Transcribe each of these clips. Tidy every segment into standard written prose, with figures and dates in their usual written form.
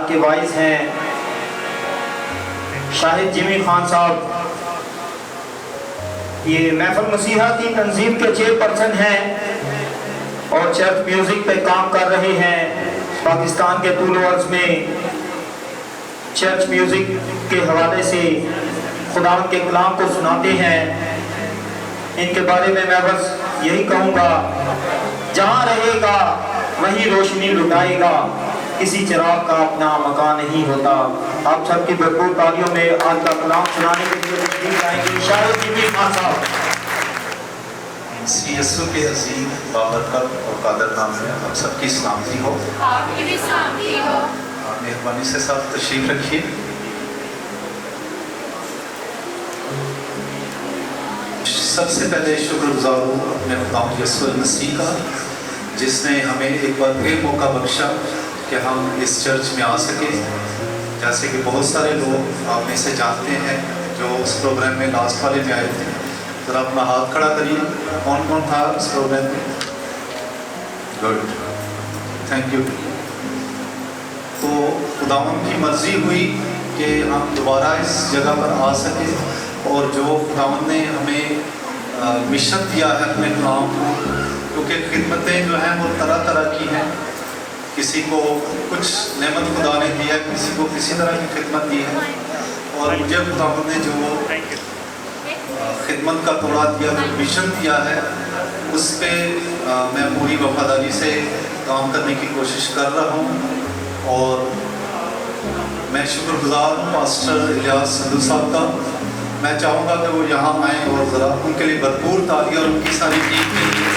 کے وائس ہیں شاہد جمی خان صاحب، یہ محفل مسیحا کی تنظیم کے چیئرپرسن ہیں اور چرچ میوزک پہ کام کر رہے ہیں پاکستان کے طول و عرض میں۔ چرچ میوزک کے حوالے سے خداوند کے کلام کو سناتے ہیں۔ ان کے بارے میں بس یہی کہوں گا، جہاں رہے گا وہی روشنی لٹائے گا، کسی چراغ کا اپنا مکان نہیں ہوتا۔ آپ سب کی بھرپور تالیوں میں آج کا کلام سنانے کے لیے تشریف لائیں گے شاہد جمی خان صاحب۔ مسیح یسوع کے عظیم بابرکت اور قادر نام میں آپ سب کی سلامتی ہو۔ آپ کی بھی سلامتی ہو۔ مہربانی سے سب تشریف رکھیے۔ سب سے پہلے شکر گزار ہوں اپنے خداوند یسوع مسیح کا، جس نے ہمیں ایک بار پھر موقع بخشا کہ ہم اس چرچ میں آ سکیں۔ جیسے کہ بہت سارے لوگ آپ میں سے جانتے ہیں جو اس پروگرام میں لاسٹ والے میں آئے تھے، ذرا اپنا ہاتھ کھڑا کریے، کون کون تھا اس پروگرام میں؟ Good, thank you. تو خداوند کی مرضی ہوئی کہ ہم دوبارہ اس جگہ پر آ سکیں، اور جو خداوند نے ہمیں مشن دیا ہے اپنے کلام کو، کیونکہ خدمتیں جو ہیں وہ طرح طرح کی ہیں، کسی کو کچھ نعمت خدا نے دی ہے، کسی کو کسی طرح کی خدمت دی ہے، اور مجھے خداوند نے جو خدمت کا توڑا دیا، جو مشن دیا ہے، اس پہ میں پوری وفاداری سے کام کرنے کی کوشش کر رہا ہوں۔ اور میں شکر گزار ہوں پاسٹر الیاس سندھو صاحب کا۔ میں چاہوں گا کہ وہ یہاں آئیں اور ذرا ان کے لیے بھرپور تالیاں اور ان کی ساری ٹیم کے لیے۔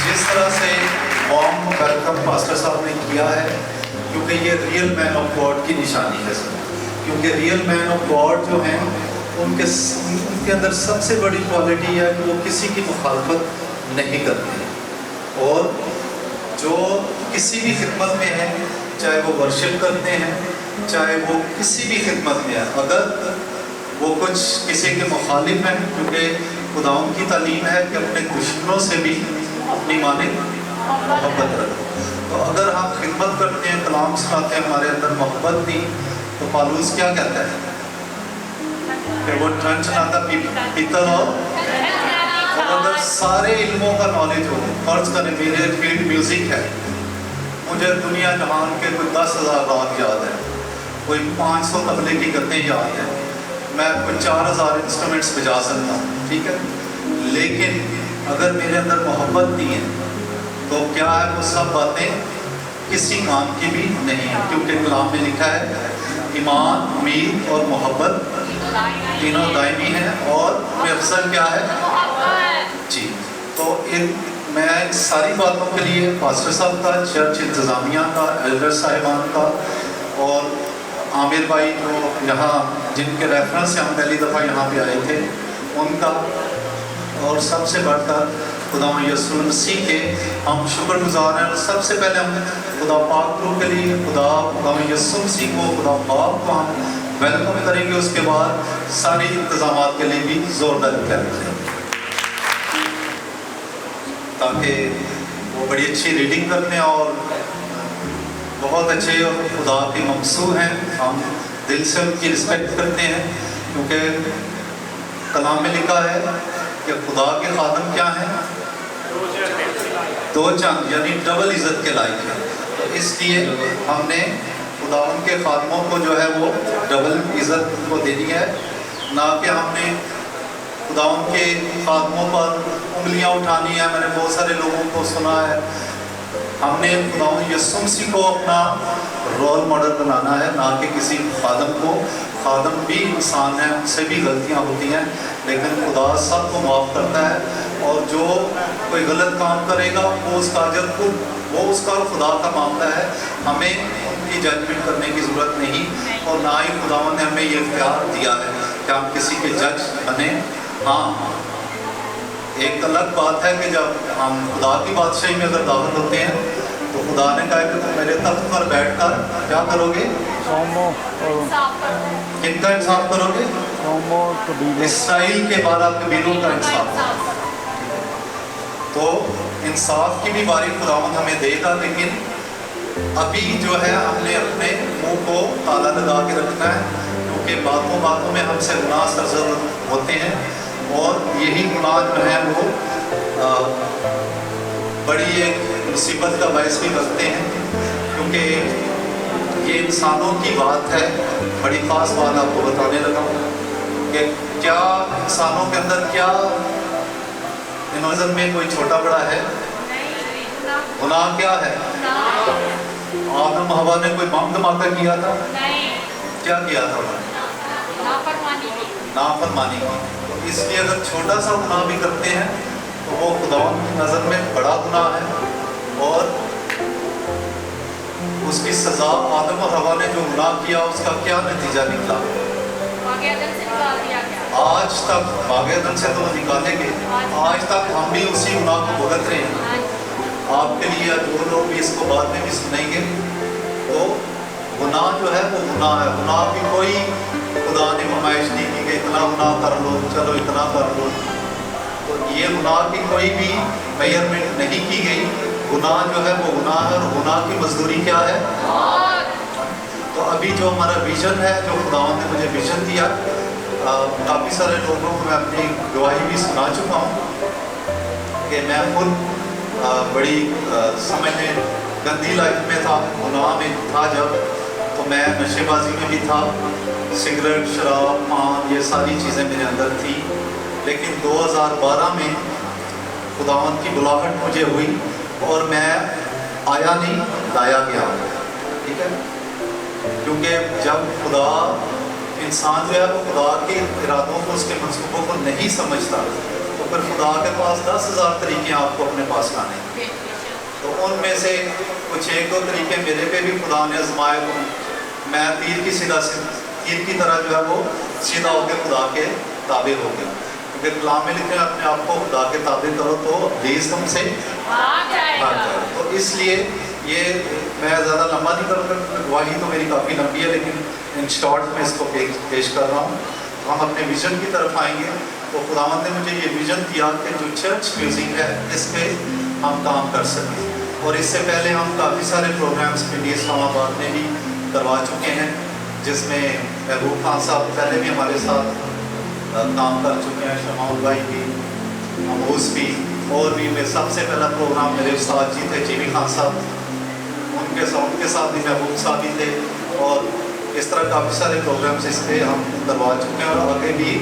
جس طرح سے وارم ویلکم پاسٹر صاحب نے کیا ہے، کیونکہ یہ ریئل مین آف گاڈ کی نشانی ہے سر، کیونکہ ریئل مین آف گاڈ جو ہیں ان کے اندر سب سے بڑی کوالٹی ہے کہ وہ کسی کی مخالفت نہیں کرتے ہیں، اور جو کسی بھی خدمت میں ہیں، چاہے وہ ورشپ کرتے ہیں، چاہے وہ کسی بھی خدمت میں ہے، اگر وہ کچھ کسی کے مخالف ہیں، کیونکہ خداوند کی تعلیم ہے کہ اپنے دشمنوں سے بھی اپنی مانند محبت رکھو۔ تو اگر ہم خدمت کرتے ہیں، کلام سکھاتے ہیں، ہمارے اندر محبت نہیں، تو پالوس کیا کہتا ہے کہ وہ ٹرن چلاتا پیتل، اور اگر سارے علموں کا نالج ہو، فرض کریں میرے فیلڈ میوزک ہے، مجھے دنیا جہان کے کوئی 10,000 راگ یاد ہے، کوئی 500 طبلے کی گتیں یاد ہیں، میں کوئی 4,000 انسٹرومنٹس بجا سکتا ہوں، ٹھیک ہے، لیکن اگر میرے اندر محبت نہیں ہے تو کیا ہے وہ سب باتیں کسی کام کی بھی نہیں ہیں، کیونکہ کلام میں لکھا ہے ایمان، امید اور محبت تینوں دائمی ہیں، اور افضل کیا ہے جی۔ تو میں ساری باتوں کے لیے پاسٹر صاحب کا، چرچ انتظامیہ کا، ایلڈر صاحبان کا، اور عامر بھائی جو یہاں جن کے ریفرنس سے ہم پہلی دفعہ یہاں پہ آئے تھے ان کا، اور سب سے بڑھ کر خداوند یسوع مسیح کے ہم شکر گزار ہیں۔ اور سب سے پہلے ہم خدا پاک روح کے لیے خداوند یسوع مسیح کو، خدا باپ کو ہم ویلکم کریں گے، اس کے بعد ساری انتظامات کے لیے بھی زوردار کریں گے تاکہ وہ بڑی اچھی ریڈنگ کرتے ہیں اور بہت اچھے اور خدا کے ممسوح ہیں۔ ہم دل سے ان کی رسپیکٹ کرتے ہیں، کیونکہ کلام میں لکھا ہے کہ خدا کے خادم کیا ہیں؟ 2 چاند، یعنی ڈبل عزت کے لائق ہیں۔ تو اس لیے ہم نے خدا ان کے خادموں کو جو ہے وہ ڈبل عزت کو دینی ہے، نہ کہ ہم نے خدا ان کے خادموں پر انگلیاں اٹھانی ہے۔ میں نے بہت سارے لوگوں کو سنا ہے، ہم نے خدا یسوع مسیح کو اپنا رول ماڈل بنانا ہے، نہ کہ کسی خادم کو۔ خادم بھی انسان ہے، ان سے بھی غلطیاں ہوتی ہیں، لیکن خدا سب کو معاف کرتا ہے، اور جو کوئی غلط کام کرے گا وہ اس کا اجر خود، وہ اس کا خدا کا معاملہ ہے۔ ہمیں ان کی ججمنٹ کرنے کی ضرورت نہیں، اور نہ ہی خداوند نے ہمیں یہ اختیار دیا ہے کہ ہم کسی کے جج بنیں۔ ہاں، ایک الگ بات ہے کہ جب ہم خدا کی بادشاہی میں اگر داخل ہوتے ہیں تو خدا نے کہا کہ تم میرے تخت پر بیٹھ کر کیا کرو گے؟ کن کا انصاف کرو گے؟ اسرائیل کے 12 قبیلوں کا انصاف۔ تو इंसाफ की भी बारी खुदावंद हमें देगा, लेकिन अभी जो है हमने अपने मुंह को ताला लगा के रखना है, क्योंकि बातों बातों में हमसे गुनाह सरजर होते हैं, और यही गुनाह जो है वो बड़ी एक मुसीबत का बायस भी बनते हैं, क्योंकि ये इंसानों की बात है। बड़ी ख़ास बात आपको बताने लगा कि क्या इंसानों के अंदर क्या नज़र में कोई छोटा बड़ा है? गुनाह क्या है? आदम हवा ने कोई बम धमाका किया था? क्या किया था उन्होंने? नाफरमानी की। तो इसलिए अगर छोटा सा गुनाह भी करते हैं तो वो खुदावंद की नज़र में बड़ा गुनाह है, और उसकी सज़ा आदम और हवा ने जो गुनाह किया उसका क्या नतीजा निकला? आज तक बागेदन से तो निकाले गए, आज तक हम भी उसी गुनाह को भुगत रहे हैं। आपके लिए या जो लोग भी इसको बाद में भी सुनेंगे, तो गुनाह जो है वो गुनाह है। गुनाह की कोई खुदा ने फरमाइश नहीं की कि इतना गुनाह कर लो, चलो इतना कर लो। तो ये गुनाह की कोई भी मेजरमेंट नहीं की गई। गुनाह जो है वो गुनाह है, और गुनाह की मजदूरी क्या है? तो अभी जो हमारा विजन है, जो खुदावंद ने मुझे विजन दिया, काफ़ी सारे लोगों को मैं अपनी गवाही भी सुना चुका हूँ कि मैं खुद बड़ी समय में गंदी लाइफ में था, गुनाह में था जब, तो मैं नशेबाजी में भी था, सिगरेट, शराब, पान, ये सारी चीज़ें मेरे अंदर थी। लेकिन 2012 में खुदावंद की बुलाहट मुझे हुई, और मैं आया नहीं, लाया गया। ठीक है, क्योंकि जब खुदा इंसान जो है वो खुदा के इरादों को, उसके मंसूबों को नहीं समझता, तो फिर खुदा के पास 10,000 तरीके आपको अपने पास लाने। तो उनमें से कुछ एक दो तरीके मेरे पे भी खुदा ने आजमाए, तो मैं तीर की तरह जो है वो सीधा होकर खुदा के ताबे हो गया। क्योंकि कलाम में लिखे अपने आप को खुदा के ताबे करो तो प्लीज तुमसे भाग जाए। तो इसलिए ये मैं ज़्यादा लंबा नहीं करूँगा, गवाही तो मेरी काफ़ी लंबी है, लेकिन इन शॉर्ट में इसको पेश कर रहा हूँ। हम अपने विज़न की तरफ आएंगे। तो खुदावंद ने मुझे ये विज़न दिया कि जो चर्च म्यूज़िक है इस पर हम काम कर सकें। और इससे पहले हम काफ़ी सारे प्रोग्राम्स पिंडी इस्लामाबाद में भी करवा चुके हैं, जिसमें महबूब खान साहब पहले भी हमारे साथ काम कर चुके हैं, शमाउल भाई भी, अमूस भी, और भी मैं सबसे पहला प्रोग्राम मेरे उस्ताद जी थे जीवी खान साहब, उनके साथ भी महबूब साहब भी थे, और इस तरह काफ़ी सारे प्रोग्राम्स इस पर हम करवा चुके हैं। और आगे भी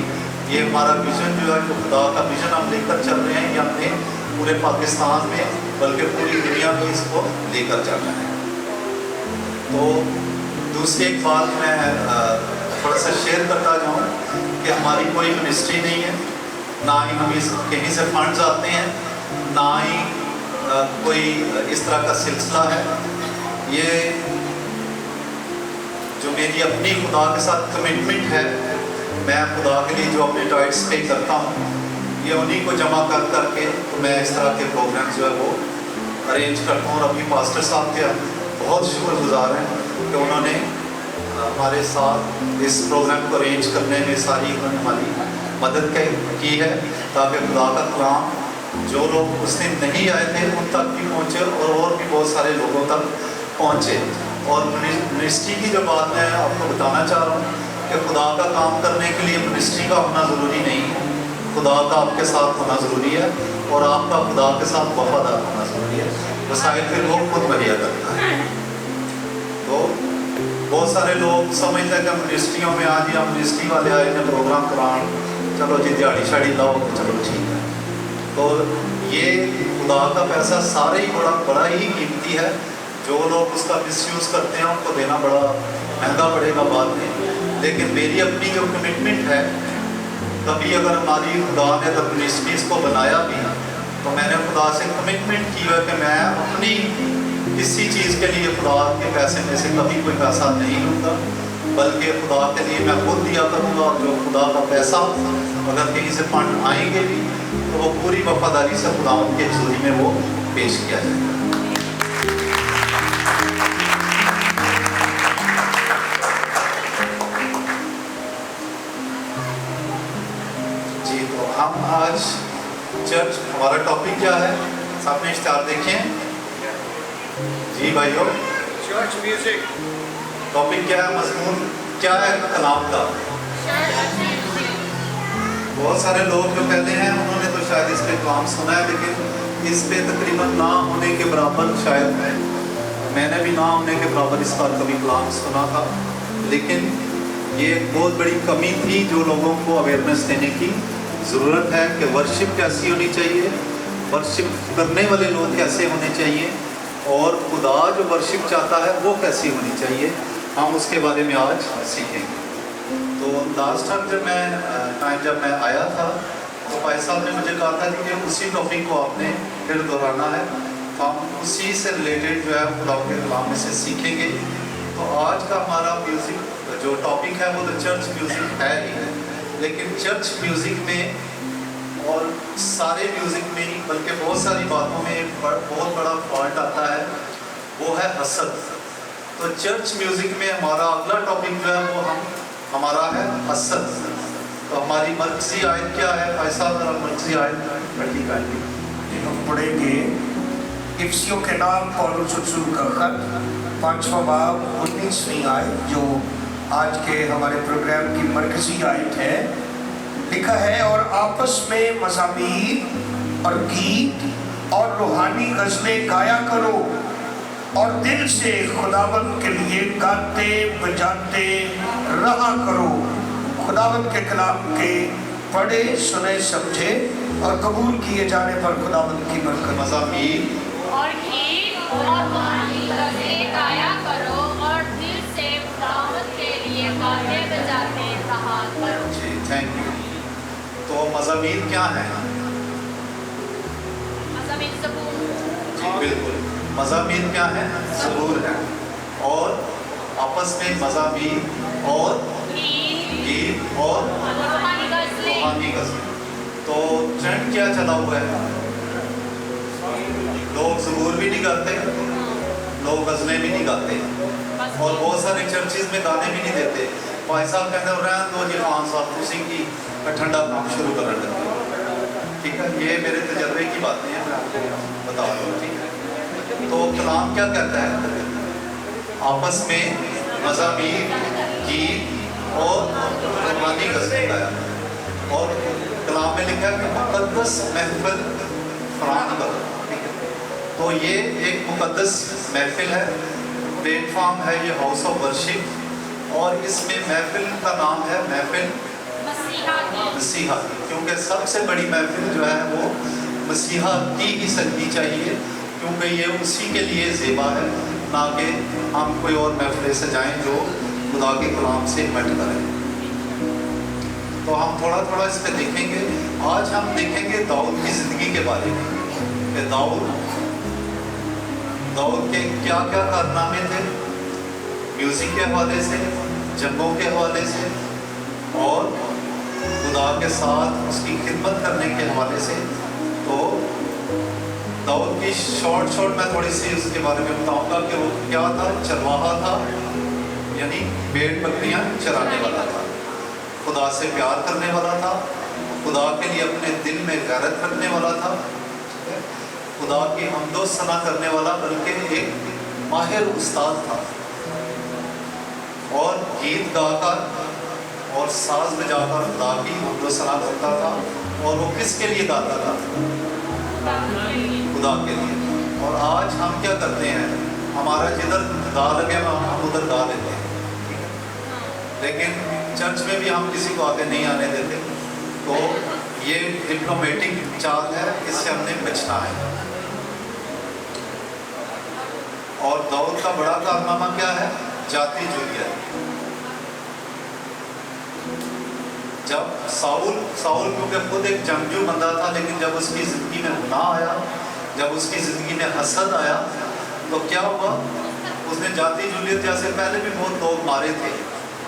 ये हमारा विज़न जो है, जो खुदा का विज़न हम लेकर चल रहे हैं, ये हमने पूरे पाकिस्तान में बल्कि पूरी दुनिया में इसको लेकर जाना है। तो दूसरी एक बात मैं थोड़ा सा शेयर करता जाऊँ कि हमारी कोई मिनिस्ट्री नहीं है, ना ही हम कहीं से फंड्स आते हैं, ना ही कोई इस तरह का सिलसिला है। ये जो मेरी अपनी खुदा के साथ कमिटमेंट है, मैं खुदा के लिए जो अपने टाइट्स पे करता हूँ, ये उन्हीं को जमा कर करके तो मैं इस तरह के प्रोग्राम जो है वो अरेंज करता हूँ। और अभी पास्टर साहब के बहुत शुक्रगुजार हैं कि उन्होंने हमारे साथ इस प्रोग्राम को अरेंज करने में सारी हमारी मदद की है, ताकि खुदा का कलाम जो लोग उस दिन नहीं आए थे उन तक भी पहुँचे, और भी बहुत सारे लोगों तक पहुँचे। और मिनिस्ट्री की जो बात मैं आपको बताना चाह रहा हूँ कि खुदा का काम करने के लिए मिनिस्ट्री का होना ज़रूरी नहीं है, खुदा का आपके साथ होना ज़रूरी है, और आपका खुदा के साथ वफादार होना ज़रूरी है। वसाइल फिर वो खुद मुहैया करता है। तो बहुत सारे लोग समझते हैं कि मिनिस्ट्रियों में आज हम मिनिस्ट्री वाले आए हैं प्रोग्राम करान, चलो जी दिहाड़ी शाड़ी लाओ तो चलो ठीक है। तो ये खुदा का पैसा सारे ही बड़ा ही कीमती है। जो लोग उसका मिसयूज़ करते हैं उनको देना बड़ा महंगा पड़ेगा बाद में। लेकिन मेरी अपनी जो कमिटमेंट है, कभी अगर हमारी खुदा ने अगर मिनिस्ट्रीज़ को बनाया भी तो मैंने खुदा से कमिटमेंट की है कि मैं अपनी किसी चीज़ के लिए खुदा के पैसे में से कभी कोई पैसा नहीं लूँगा, बल्कि खुदा के लिए मैं खुद दिया करूँगा। और जो खुदा का पैसा अगर कहीं से फंड आएंगे भी तो वो पूरी वफादारी से खुदा के हज़ूरी में वो पेश किया जाएगा। जी, तो हम आज चर्च, हमारा टॉपिक क्या है? आपने इश्तिहार देखे हैं जी भाइयों? चर्च म्यूजिक टॉपिक क्या है, मजमून क्या है कलाम का? बहुत सारे लोग जो पहले हैं उन्होंने तो शायद इस पे कलाम सुना है, लेकिन इस पे तकरीबन ना होने के बराबर शायद मैंने भी ना होने के बराबर इस पर कभी कलाम सुना था। लेकिन ये एक बहुत बड़ी कमी थी जो लोगों को अवेयरनेस देने की ज़रूरत है कि वर्शिप कैसी होनी चाहिए, वर्शिप करने वाले लोग कैसे होने चाहिए, और खुदा जो वर्शिप चाहता है वो कैसी होनी चाहिए। हम उसके बारे में आज सीखेंगे। तो लास्ट टाइम जब मैं आया था तो भाई साहब ने मुझे कहा था कि उसी टॉपिक को आपने फिर दोहराना है, तो हम उसी से रिलेटेड जो है खुदा के कलाम में से सीखेंगे। तो आज का हमारा म्यूज़िक जो टॉपिक है वो तो चर्च म्यूज़िक है ही है, लेकिन चर्च म्यूज़िक में और सारे म्यूज़िक में ही बल्कि बहुत सारी बातों में एक बहुत बड़ा फॉल्ट आता है, वो है हसद। तो चर्च म्यूज़िक में हमारा अगला टॉपिक जो है वो हमारा है हसद। तो हमारी मरकज़ी आयत क्या है भाई साहब, जरा मरकज़ी आयत पढ़ी काटी हम पढ़ेंगे इफ्सियों के नाम पौलुस रसूल का खत 5वां बाब 19वीं आयत, जो आज के हमारे प्रोग्राम की मरकज़ी आयत है। लिखा है, और आपस में मज़ामीर और गीत और रूहानी गज़लें गाया करो और दिल से खुदावंद के लिए गाते बजाते रहा करो। खुदावंद के कलाम के पढ़े सुने समझे और कबूल किए जाने पर खुदावंद की बरकत। मज़ामीर और गीत और रूहानी गज़लें गाया करो और दिल से खुदावंद के लिए गाते बजाते रहा करो। जी, थैंक यू। तो मज़ामीर क्या है? मज़ामीर ज़बूर। जी बिल्कुल, मज़ामीर क्या है? ज़बूर है। और आपस में मज़ामीर और गीत और रूहानी गज़लें। रूहानी गज़लें। तो ट्रेंड क्या चला हुआ है? लोग ज़बूर भी नहीं गाते, लोग गज़लें भी नहीं गाते, और बहुत सारे चर्चिज़ में गाने भी नहीं देते। भाई साहब कहते हो रहे दो जी खान साहब उसी की ठंडा काम शुरू कर देते। ठीक है, ये मेरे तजर्बे की बातें हैं, मैं आपको बता रहा हूँ। ठीक है, तो कलाम क्या कहता है? आपस में मज़ामीर गीत और रूहानी गज़लें गाया। और कलाम में लिखा है कि मुक़द्दस महफ़िल फराहम करो। ठीक है, तो ये एक मुक़द्दस महफ़िल है, प्लेटफॉर्म है ये हाउस ऑफ वर्शिप, और इसमें महफ़िल का नाम है महफ़िल मसीहा की, क्योंकि सबसे बड़ी महफ़िल जो है वो मसीहा की ही सजनी चाहिए, क्योंकि ये उसी के लिए ज़ेबा है, ना कि हम कोई और महफ़िलें सजाएं जो खुदा के कलाम से हट करें। तो हम थोड़ा थोड़ा इस पर देखेंगे। आज हम देखेंगे दाऊद की ज़िंदगी के बारे में कि दाऊद के क्या क्या कारनामे थे, म्यूज़िक के हवाले से, जंगों के हवाले से, और खुदा के साथ उसकी खिदमत करने के हवाले से। तो दाऊद की शॉर्ट मैं थोड़ी सी उसके बारे में बताऊंगा कि वो क्या था। चरवाहा था, यानी भेड़ बकरियां चराने वाला था, खुदा से प्यार करने वाला था, खुदा के लिए अपने दिल में गैरत रखने वाला था, खुदा की हमदो सना करने वाला, बल्कि एक माहिर उस्ताद था, और गीत गाकर और साज बजाकर खुदा की हमदो सना करता था। और वो किसके लिए गाता था? खुदा के लिए। और आज हम क्या करते हैं? हमारा जिधर गा लगे हम उधर गा लेते हैं, लेकिन चर्च में भी हम किसी को आगे नहीं आने देते। तो ये डिप्लोमेटिक चाल है, इससे हमने बचना है। और दाऊद का बड़ा कारनामा क्या है? जाति जुलियत। जब साउल क्योंकि खुद एक जंगजू बंदा था, लेकिन जब उसकी ज़िंदगी में गुनाह आया, जब उसकी ज़िंदगी में हसद आया, तो क्या हुआ? उसने जाति जुलियत, जैसे पहले भी बहुत लोग मारे थे,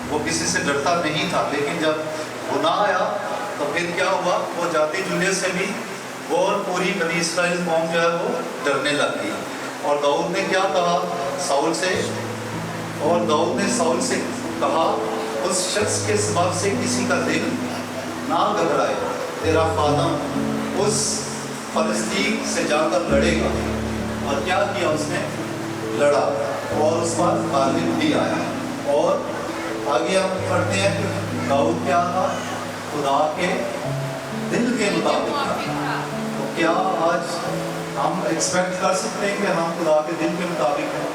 वो किसी से डरता नहीं था, लेकिन जब गुनाह आया तो फिर क्या हुआ? वो जाति जुलियत से भी वो और पूरी बनी इस्राएल कौम जो है वो डरने लग गई। और दाऊद ने क्या कहा साउल से? और दाऊद ने साउल से कहा, उस शख्स के सबब से किसी का दिल ना घबराए, तेरा खादम उस फलस्तीन से जाकर लड़ेगा, और क्या किया उसने, लड़ा और उस पर गालिब भी आया। और आगे हम पढ़ते हैं कि दाऊद क्या था, खुदा के दिल के मुताबिक था। तो क्या आज हम एक्सपेक्ट कर सकते हैं कि हम खुदा के दिल के मुताबिक हैं?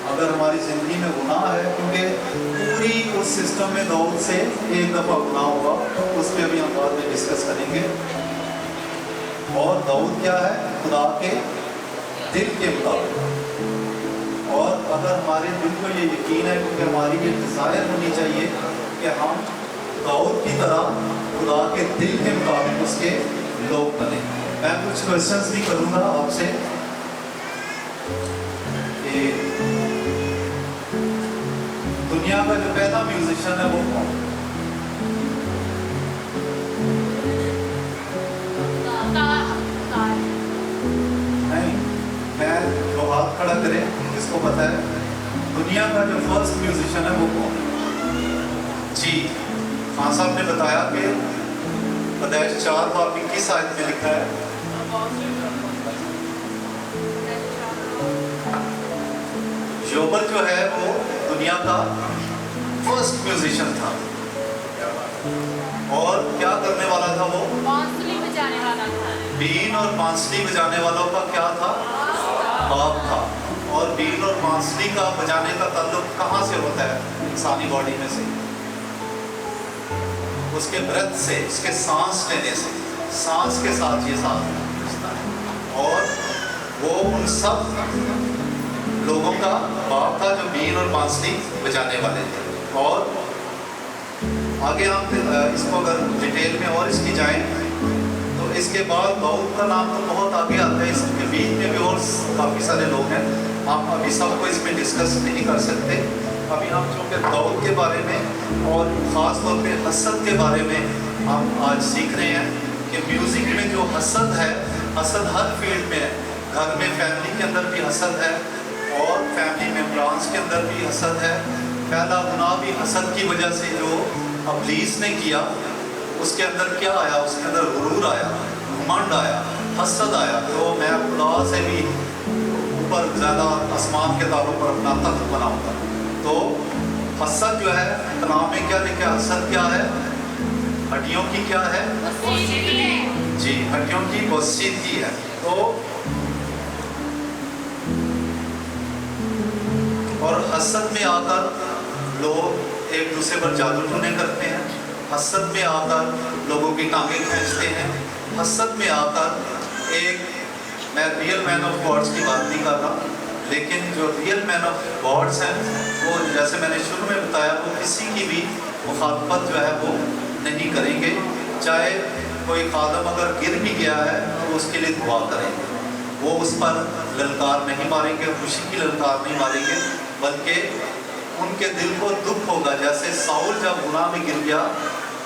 अगर हमारी ज़िंदगी में गुनाह है, क्योंकि पूरी उस सिस्टम में दाऊद से एक दफ़ा गुनाह हुआ, उस पर अभी हम बाद में डिस्कस करेंगे। और दाऊद क्या है, खुदा के दिल के मुताबिक। और अगर हमारे दिल को ये यकीन है, क्योंकि हमारी ये डिज़ायर होनी चाहिए कि हम दाऊद की तरह खुदा के दिल के मुताबिक उसके लोग बने। मैं कुछ क्वेश्चंस भी करूँगा आपसे कि दुनिया का जो पहला म्यूजिशियन है वो कौन? नहीं, मैं जो हाथ खड़ा करे जिसको पता है, दुनिया का जो फर्स्ट म्यूजिशियन है वो कौन? जी, खान साहब ने बताया कि पैदाइश 4 बाब 21 आयत में लिखा है, जोबल जो है वो दुनिया का फर्स्ट म्यूजिशियन था। और क्या करने वाला था वो? बांसुरी बजाने वाला था। बीन और बांसुरी बजाने वालों का क्या था? बाप था। और बीन और बांसुरी का बजाने का ताल्लुक कहाँ से होता है? इंसानी बॉडी में से, उसके ब्रेथ से, उसके सांस लेने से, सांस के साथ ये सांस बजता है। और वो उन सब लोगों का बाप था जो बीन और बांसुरी बजाने वाले थे। और आगे हम इसको अगर डिटेल में और इसकी जाएं तो इसके बाद दाऊद का नाम तो बहुत आगे आता है, इसके बीच में भी और काफ़ी सारे लोग हैं, हम अभी सबको इसमें डिस्कस नहीं कर सकते। अभी हम चूँकि दाऊद के बारे में और ख़ास तौर पे हसद के बारे में हम आज सीख रहे हैं कि म्यूज़िक में जो हसद है, हसद हर फील्ड में है। घर में फैमिली के अंदर भी हसद है और फैमिली मेम्बरान्स के अंदर भी हसद है। पहला गुनाह भी हसद की वजह से जो इब्लीस ने किया, उसके अंदर क्या आया? उसके अंदर गुरूर आया, घमंड आया, हसद आया। तो मैं खुदा से भी ऊपर ज़्यादा आसमान के तारों पर अपना तख्त बनाऊंगा। तो हसद जो है, कलाम में क्या लिखा है? हसद क्या है? हड्डियों की क्या है? जी, हड्डियों की बसीदगी है। तो और हसद में आकर लोग एक दूसरे पर जादू टोने करते हैं, हसद में आकर लोगों की टांगें खींचते हैं, हसद में आकर एक, मैं रियल मैन ऑफ गॉड्स की बात नहीं कर रहा, लेकिन जो रियल मैन ऑफ गॉड्स हैं वो, जैसे मैंने शुरू में बताया, वो किसी की भी मुखालफत जो है वो नहीं करेंगे। चाहे कोई खादम अगर गिर भी गया है तो उसके लिए दुआ करेंगे, वो उस पर ललकार नहीं मारेंगे, खुशी की ललकार नहीं मारेंगे, बल्कि उनके दिल को दुख होगा। जैसे साउल जब गुनाह में गिर गया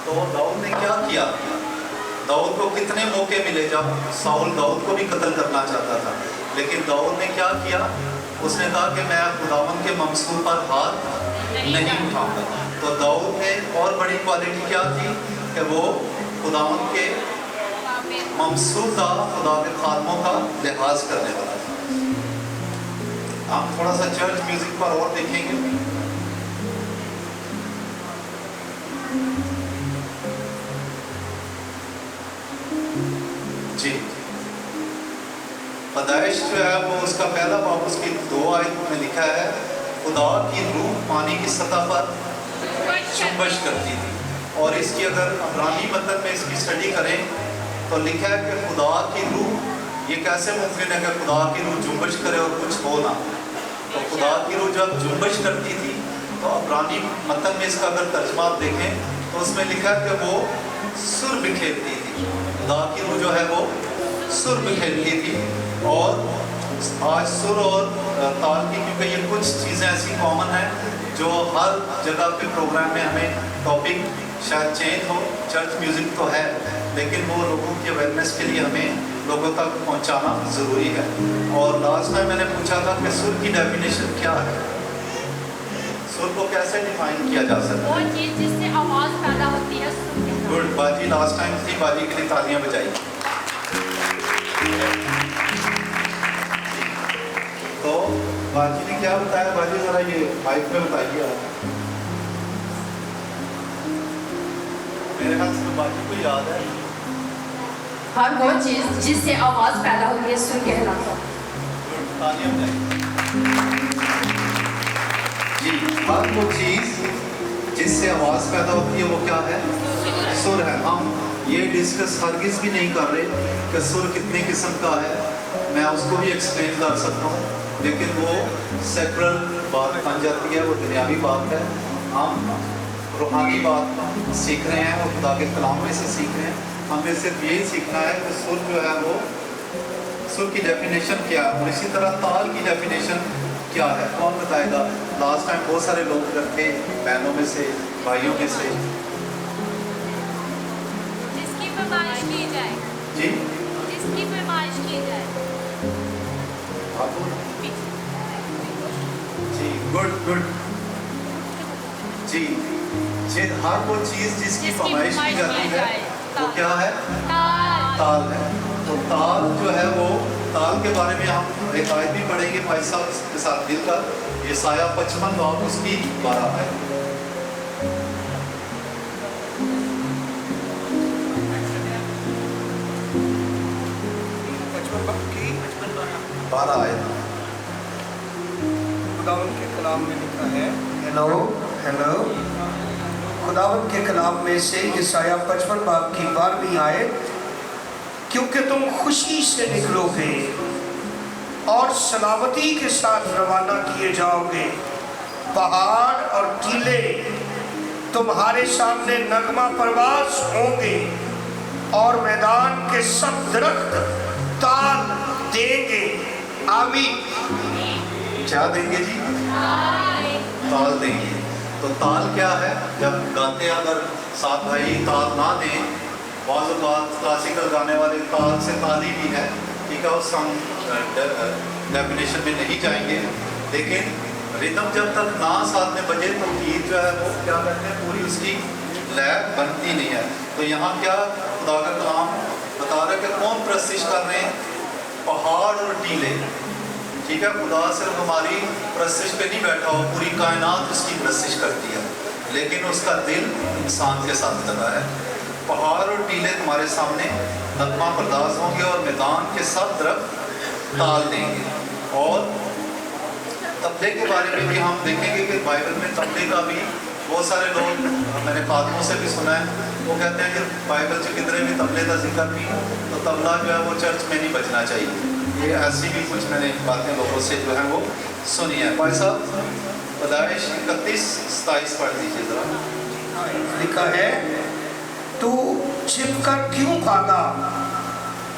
तो दाऊद ने क्या किया? दाऊद को कितने मौके मिले जब साउल दाऊद को भी कत्ल करना चाहता था, लेकिन दाऊद ने क्या किया? उसने कहा कि मैं खुदावंद के ममसूर पर हाथ नहीं उठाऊंगा। तो दाऊद ने और बड़ी क्वालिटी क्या थी कि वो खुदावंद के ममसूर था, खुदा के खादमों का लिहाज करने वाला था। हम थोड़ा सा चर्च म्यूजिक पर और देखेंगे। जी, पैदाइश जो है वो उसका पहला बाब, उसकी 2 आयत में लिखा है, खुदा की रूह पानी की सतह पर जुम्बश करती थी। और इसकी अगर अब्रानी मतन में इसकी स्टडी करें तो लिखा है कि खुदा की रूह, ये कैसे मुमकिन है कि खुदा की रूह जुम्बश करे और कुछ हो ना? तो खुदा की रूह जब जुम्बश करती थी तो अब्रानी मतन में इसका अगर तर्जमा आप देखें तो उसमें लिखा है कि वो सुर बिखेरती थी। खुदा की रूह जो है वो सुर बिखेरती थी। और आज सुर और ताल की, क्योंकि ये कुछ चीज़ें ऐसी कॉमन हैं जो हर जगह के प्रोग्राम में हमें टॉपिक शायद चेंज हो, चर्च म्यूज़िक तो है, लेकिन वो लोगों की अवेयरनेस के लिए हमें लोगों तक पहुंचाना ज़रूरी है। और लास्ट टाइम मैंने पूछा था कि सुर की डेफिनेशन क्या है, सुर को कैसे डिफाइन किया जा सकता है? वो चीज़ जिससे आवाज़ पैदा होती है। गुड, बाजी लास्ट टाइम थी, बाजी के लिए तालियां बजाई। तो बाजी ने क्या बताया? बाजी जरा ये माइक में बताइए आप। मेरे ख्याल से बाजी को याद है। हर वो चीज जिससे आवाज पैदा होती है सुर कहलाता है। तालियां बजाइए। जी, हर वो चीज जिससे आवाज पैदा होती है वो क्या है? सुर है। हम ये डिस्कस हरगिज भी नहीं कर रहे कि सुर कितने किस्म का है, मैं उसको भी एक्सप्लेन कर सकता हूँ, लेकिन वो सेक्युलर बात बन जाती है, वो दुनियावी बात है। हम रूहानी बात सीख रहे हैं और खुदा के कलाम में से सीख रहे हैं। हमें सिर्फ यही सीखना है कि सुर जो है वो, सुर की डेफिनेशन क्या है, और इसी तरह ताल की डेफिनेशन क्या है, कौन बताएगा? लास्ट टाइम बहुत सारे लोग रखे, बहनों में से, भाइयों में से। जिसकी फरमाइश की जाए, जी, जिसकी फरमाइश की जाए। आप जी, गुड गुड जी। जी, हर वो चीज़ जिसकी फरमाइश की जाती है वो क्या है? ताल है। तो ताल जो है वो, ताल के बारे में हम एक आयत भी पढ़ेंगे भाई साहब के साथ मिलकर, यशाया 55 बाब उसकी 12 है। बारह आयत खुदावंद के कलाम में लिखा है। हेलो हेलो, खुदावंद के कलाम में से यशाया 55 बाब की 12वीं आयत, क्योंकि तुम खुशी से निकलोगे और सलामती के साथ रवाना किए जाओगे। पहाड़ और टीले तुम्हारे सामने नगमा परवास होंगे और मैदान के सब दरख्त ताल देंगे। आमीन। क्या देंगे जी? ताल देंगे। तो ताल क्या है? जब गाते हैं, अगर साथ भाई ताल ना दें, बाज़ बात क्लासिकल गाने वाले ताल से ताली भी है, ठीक है, उस हम डेफिनेशन में नहीं जाएंगे, लेकिन रिदम जब तक ना साथ में बजे तो गीत जो है वो क्या करते हैं, पूरी उसकी लय बनती नहीं है। तो यहाँ क्या खुदा का कलाम बता रहे कि कौन प्रस्तिश कर रहे हैं? पहाड़ और टीले। ठीक है, खुदा सिर्फ हमारी प्रस्तिश पे नहीं बैठा हो, पूरी कायनात उसकी प्रस्तिश करती है, लेकिन उसका दिल इंसान के साथ लगा है। पहाड़ और टीले तुम्हारे सामने नगमा बर्दाश्त होंगे और मैदान के सब तरफ ताल देंगे। और तबले के बारे में भी हम देखेंगे कि बाइबल में तबले का भी बहुत सारे लोग, मैंने खातमों से भी सुना है, वो कहते हैं कि बाइबल से किधरे भी तबले का जिक्र भी तो तबला जो है वो चर्च में नहीं बजना चाहिए। ये ऐसी भी कुछ मैंने बातें लोगों से जो है वो सुनी है। भाई साहब पैदाइश 31-27 पढ़ दीजिए ज़रा। लिखा है, तू छिपकर क्यों भागा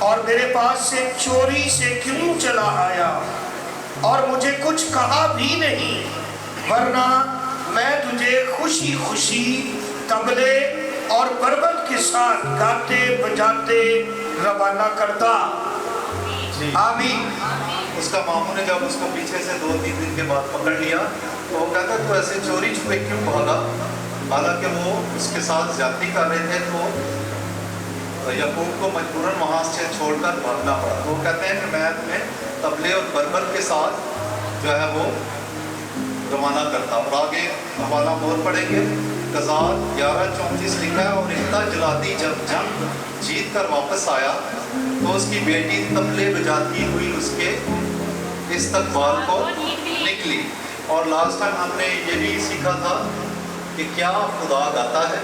और मेरे पास से चोरी से क्यों चला आया और मुझे कुछ कहा भी नहीं, वरना मैं तुझे खुशी खुशी तबले और बरबत के साथ गाते बजाते रवाना करता। आमीन। उसका मामू ने जब उसको पीछे से 2-3 दिन के बाद पकड़ लिया तो वो कहता तू ऐसे चोरी छुपे क्यों भागा, हालांकि वो उसके साथ ज्यादती कर रहे थे, तो याकूब को मजबूरन वहाँ से छोड़कर भागना पड़ा। वो कहते हैं कि मैं तुम्हें तबले और बरबत के साथ जो है वो रवाना करता। और आगे हवाला मोर पढ़ेंगे, कज़ार 11:34 लिखा है, और इतना जलादी जब जंग जीत कर वापस आया तो उसकी बेटी तबले बजाती हुई उसके इस्तकबाल को निकली। और लास्ट टाइम हमने ये भी सीखा था कि क्या खुदा गाता है।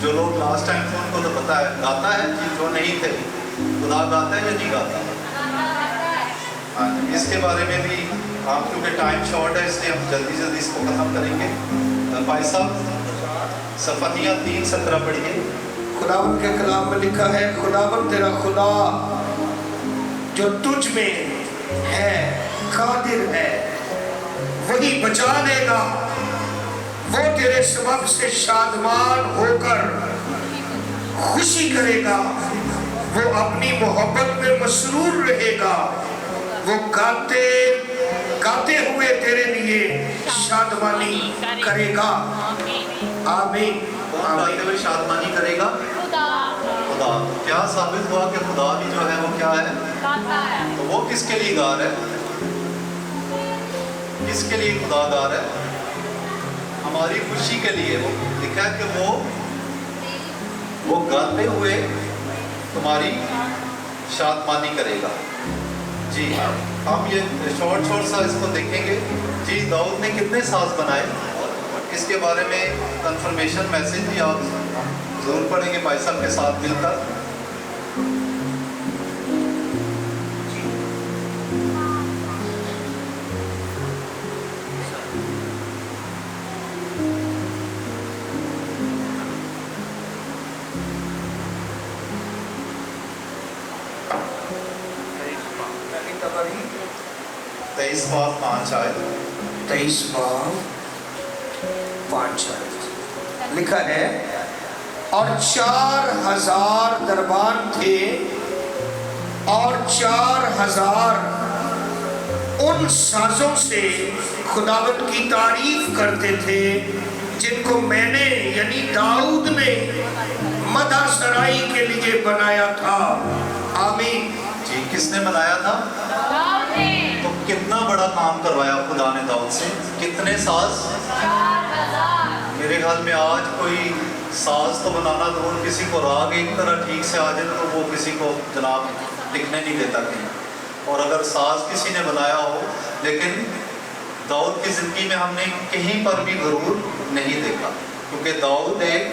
जो लोग लास्ट टाइम थे उनको तो पता है गाता है, जो नहीं थे खुदा गाता है या नहीं गाता है। हाँ, इसके बारे में भी आप, क्योंकि टाइम शॉर्ट है इसलिए हम जल्दी इसको खत्म करेंगे। भाई साहब सफनिया 3:17 पढ़िए। खुदावंद के कलाम में लिखा है, खुदावंद तेरा खुदा जो तुझ में है कादिर है, वही बचा लेगा। वो तेरे सबब से शादमान होकर खुशी करेगा, वो अपनी मोहब्बत में मसरूर रहेगा, वो गाते गाते हुए तेरे लिए शादमानी करेगा। आमीन। गाते हुए शादमानी करेगा। खुदा। क्या साबित हुआ कि खुदा भी जो है वो क्या है? गाता है। तो वो किसके लिए गा रहा है? किसके लिए खुदा गा रहा है? हमारी खुशी के लिए। वो लिखा है कि वो गाते हुए तुम्हारी शादमानी करेगा। जी हम ये शॉर्ट सा इसको देखेंगे। जी दाऊद ने कितने साज बनाए, इसके बारे में कंफर्मेशन मैसेज भी आप ज़रूर पढ़ेंगे भाई साहब के साथ मिलकर। पहली तवारीख 23:5 आए। 23:5 लिखा है, और 4000 दरबान थे और 4000 उन साजों से खुदावंद की तारीफ करते थे जिनको मैंने यानी दाऊद ने मदा सराई के लिए बनाया था। आमीन। जी किसने बनाया था? दाऊद ने तो कितना बड़ा काम करवाया खुदा ने दाऊद से? कितने साज? 4000। मेरे ख्याल में आज कोई साज तो बनाना तो किसी को राग एक तरह ठीक से आ जाए तो वो किसी को जनाब लिखने नहीं देता कहीं, और अगर साज किसी ने बनाया हो, लेकिन दाऊद की ज़िंदगी में हमने कहीं पर भी गरूर नहीं देखा, क्योंकि दाऊद एक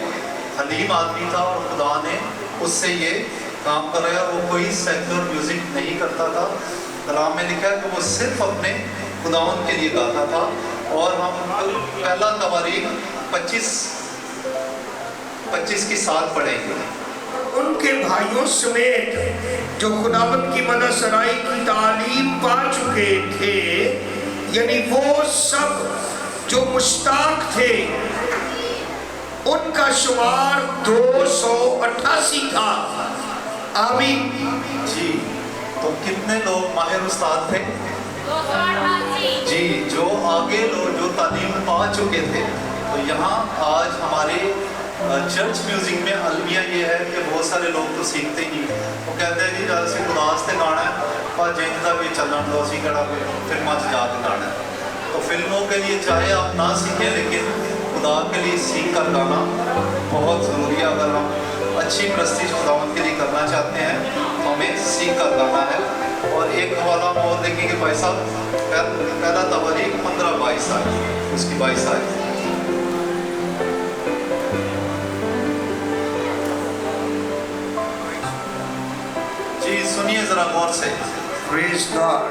हलीम आदमी था और खुदा ने उससे ये काम कराया। वो कोई सेक्युलर म्यूज़िक नहीं करता था। कलाम में लिखा है कि वो सिर्फ अपने खुदावंद के लिए गाता था। और हम पहला तवारीख 25 की साथ पढ़ेंगे। उनके भाइयों समेत जो खुदावंद की मदद सराई की तालीम पा चुके थे, यानी वो सब जो मुश्ताक थे, उनका शुमार 288 था। आमीन। जी तो कितने लोग माहिर उस्ताद थे? 288। जी जो आगे लोग जो तालीम पा चुके थे। तो यहाँ आज हमारे चर्च म्यूज़िक में अलमिया ये है कि बहुत सारे लोग तो सीखते ही वो कहते हैं जी जब से उदास से गाना है और जिंदा भी चलन दो सी कड़ा फिल्म जाके गाना है। तो फिल्मों के लिए चाहे आप ना सीखें, लेकिन खुदा के लिए सीख कर गाना बहुत ज़रूरी है। अगर हम अच्छी प्रस्तीज खुदावंद के लिए करना चाहते हैं तो हमें सीख कर गाना है। और एक हवाला हम और देखेंगे भाई साहब, पहला तवारीख 15-22 आए, उसकी 22 आए। जी सुनिए जरा गौर से। Praise God.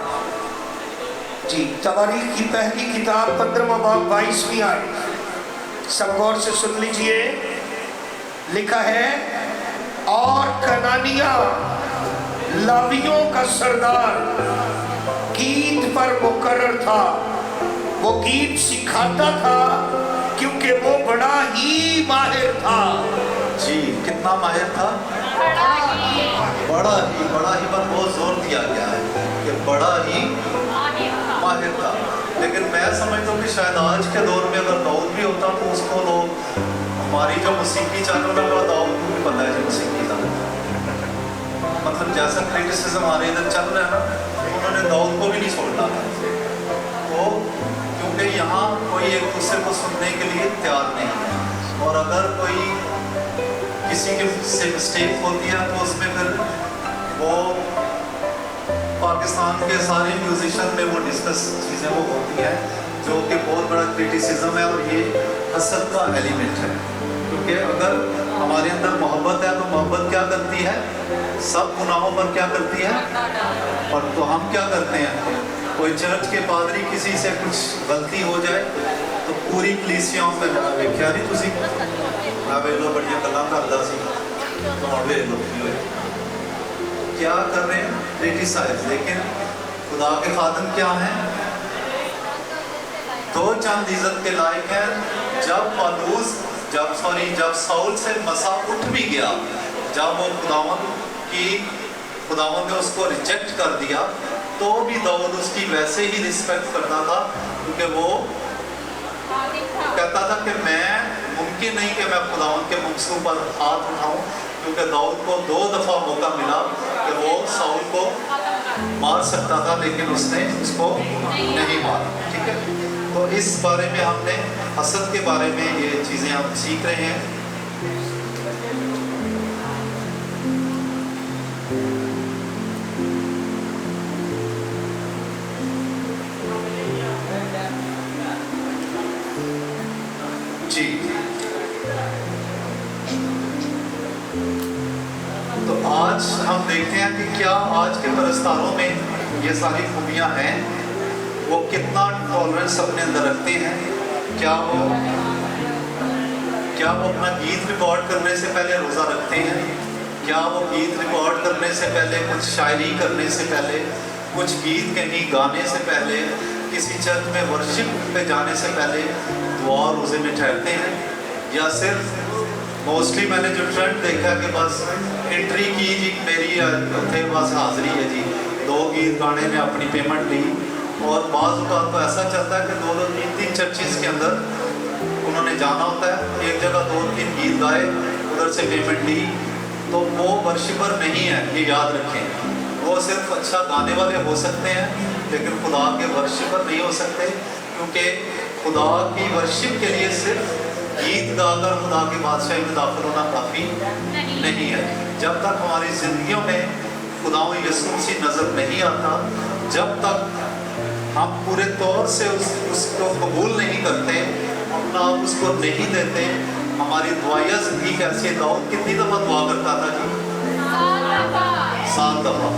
जी तवारीख की पहली किताब 15वां बाब 22वीं आयत, सब गौर से सुन लीजिए। लिखा है, और कनानिया लावियों का सरदार गीत पर मुकर्रर था। वो गीत सिखाता था क्योंकि वो बड़ा ही माहिर था। जी कितना माहिर था? बड़ा ही बड़ा ही पर बहुत जोर दिया गया है कि बड़ा ही माहिर था। लेकिन मैं समझता हूँ कि शायद आज के दौर में अगर दाऊद भी होता तो उसको लोग, हमारी जो मौसीकी चैनल है वो दाऊद को भी पता है जो मौसीकी था, मतलब जैसा क्रिटिसिज्म हमारे इधर चल रहा है ना, उन्होंने दाऊद को भी नहीं छोड़ना था। तो क्योंकि यहाँ कोई एक दूसरे को सुनने के लिए तैयार नहीं है, और अगर कोई किसी के से मिस्टेक होती है तो उसमें फिर वो पाकिस्तान के सारे म्यूजिशियन में वो डिस्कस चीज़ें वो होती हैं, जो कि बहुत बड़ा क्रिटिसिज्म है। और ये हसद का एलिमेंट है, क्योंकि अगर हमारे अंदर मोहब्बत है तो मोहब्बत क्या करती है? सब गुनाहों पर क्या करती है? और तो हम क्या करते हैं? कोई चर्च के पादरी किसी से कुछ गलती हो जाए तो पूरी कलीसियाओं पे वेख्या नहीं तुसी लो बड़िया गल्लां करदा सी और वे लो क्या कर रहे हैं? क्रिटिसाइज। लेकिन खुदा के खादम क्या हैं? दो चंद इज्जत के लायक हैं। जब साउल से मसा उठ भी गया, जब वो खुदावंद ने उसको रिजेक्ट कर दिया, तो भी दाऊद उसकी वैसे ही रिस्पेक्ट करता था, क्योंकि वो कहता था कि मैं मुमकिन नहीं कि मैं खुदावंद के मंसूब पर हाथ उठाऊं, क्योंकि दाऊद को 2 दफ़ा मौका मिला कि वो साउल को मार सकता था, लेकिन उसने उसको नहीं मारा। ठीक है, तो इस बारे में हमने हसद के बारे में ये चीज़ें हम सीख रहे हैं। जी, तो आज हम देखते हैं कि क्या आज के परस्तारों में ये सारी खूबियाँ हैं, वो कितना टॉलरेंस अपने अंदर रखते हैं। क्या वो अपना गीत रिकॉर्ड करने से पहले रोज़ा रखते हैं? क्या वो गीत रिकॉर्ड करने से पहले, कुछ शायरी करने से पहले, कुछ गीत कहीं गाने से पहले, किसी चर्च में वर्शिप पे जाने से पहले दुआ रोज़े में ठहरते हैं? या सिर्फ मोस्टली मैंने जो ट्रेंड देखा कि बस एंट्री की जी, मेरी थे बस हाज़िरी है जी, 2 गीत गाने में अपनी पेमेंट ली। और बाज़ औक़ात तो ऐसा चलता है कि 2-2, 3-3 चर्चिज़ के अंदर उन्होंने जाना होता है, एक जगह 2-3 गीत गाए, उधर से पेमेंट ली, तो वो वर्शिपर नहीं है, ये याद रखें। वो सिर्फ अच्छा गाने वाले हो सकते हैं, लेकिन खुदा के वर्शिपर नहीं हो सकते, क्योंकि खुदा की वर्शिप के लिए सिर्फ गीत गाकर खुदा की बादशाही में दाखिल होना काफ़ी नहीं है। जब तक हमारी ज़िंदगियों में खुदा यीशु मसीह नज़र नहीं आता, जब तक हम पूरे तौर से उसको कबूल नहीं करते, अपना आप उसको नहीं देते, हमारी दुआया ज़िंदगी कैसी है? दाऊद कितनी दफ़ा दुआ करता था जी? 7 दफ़ा।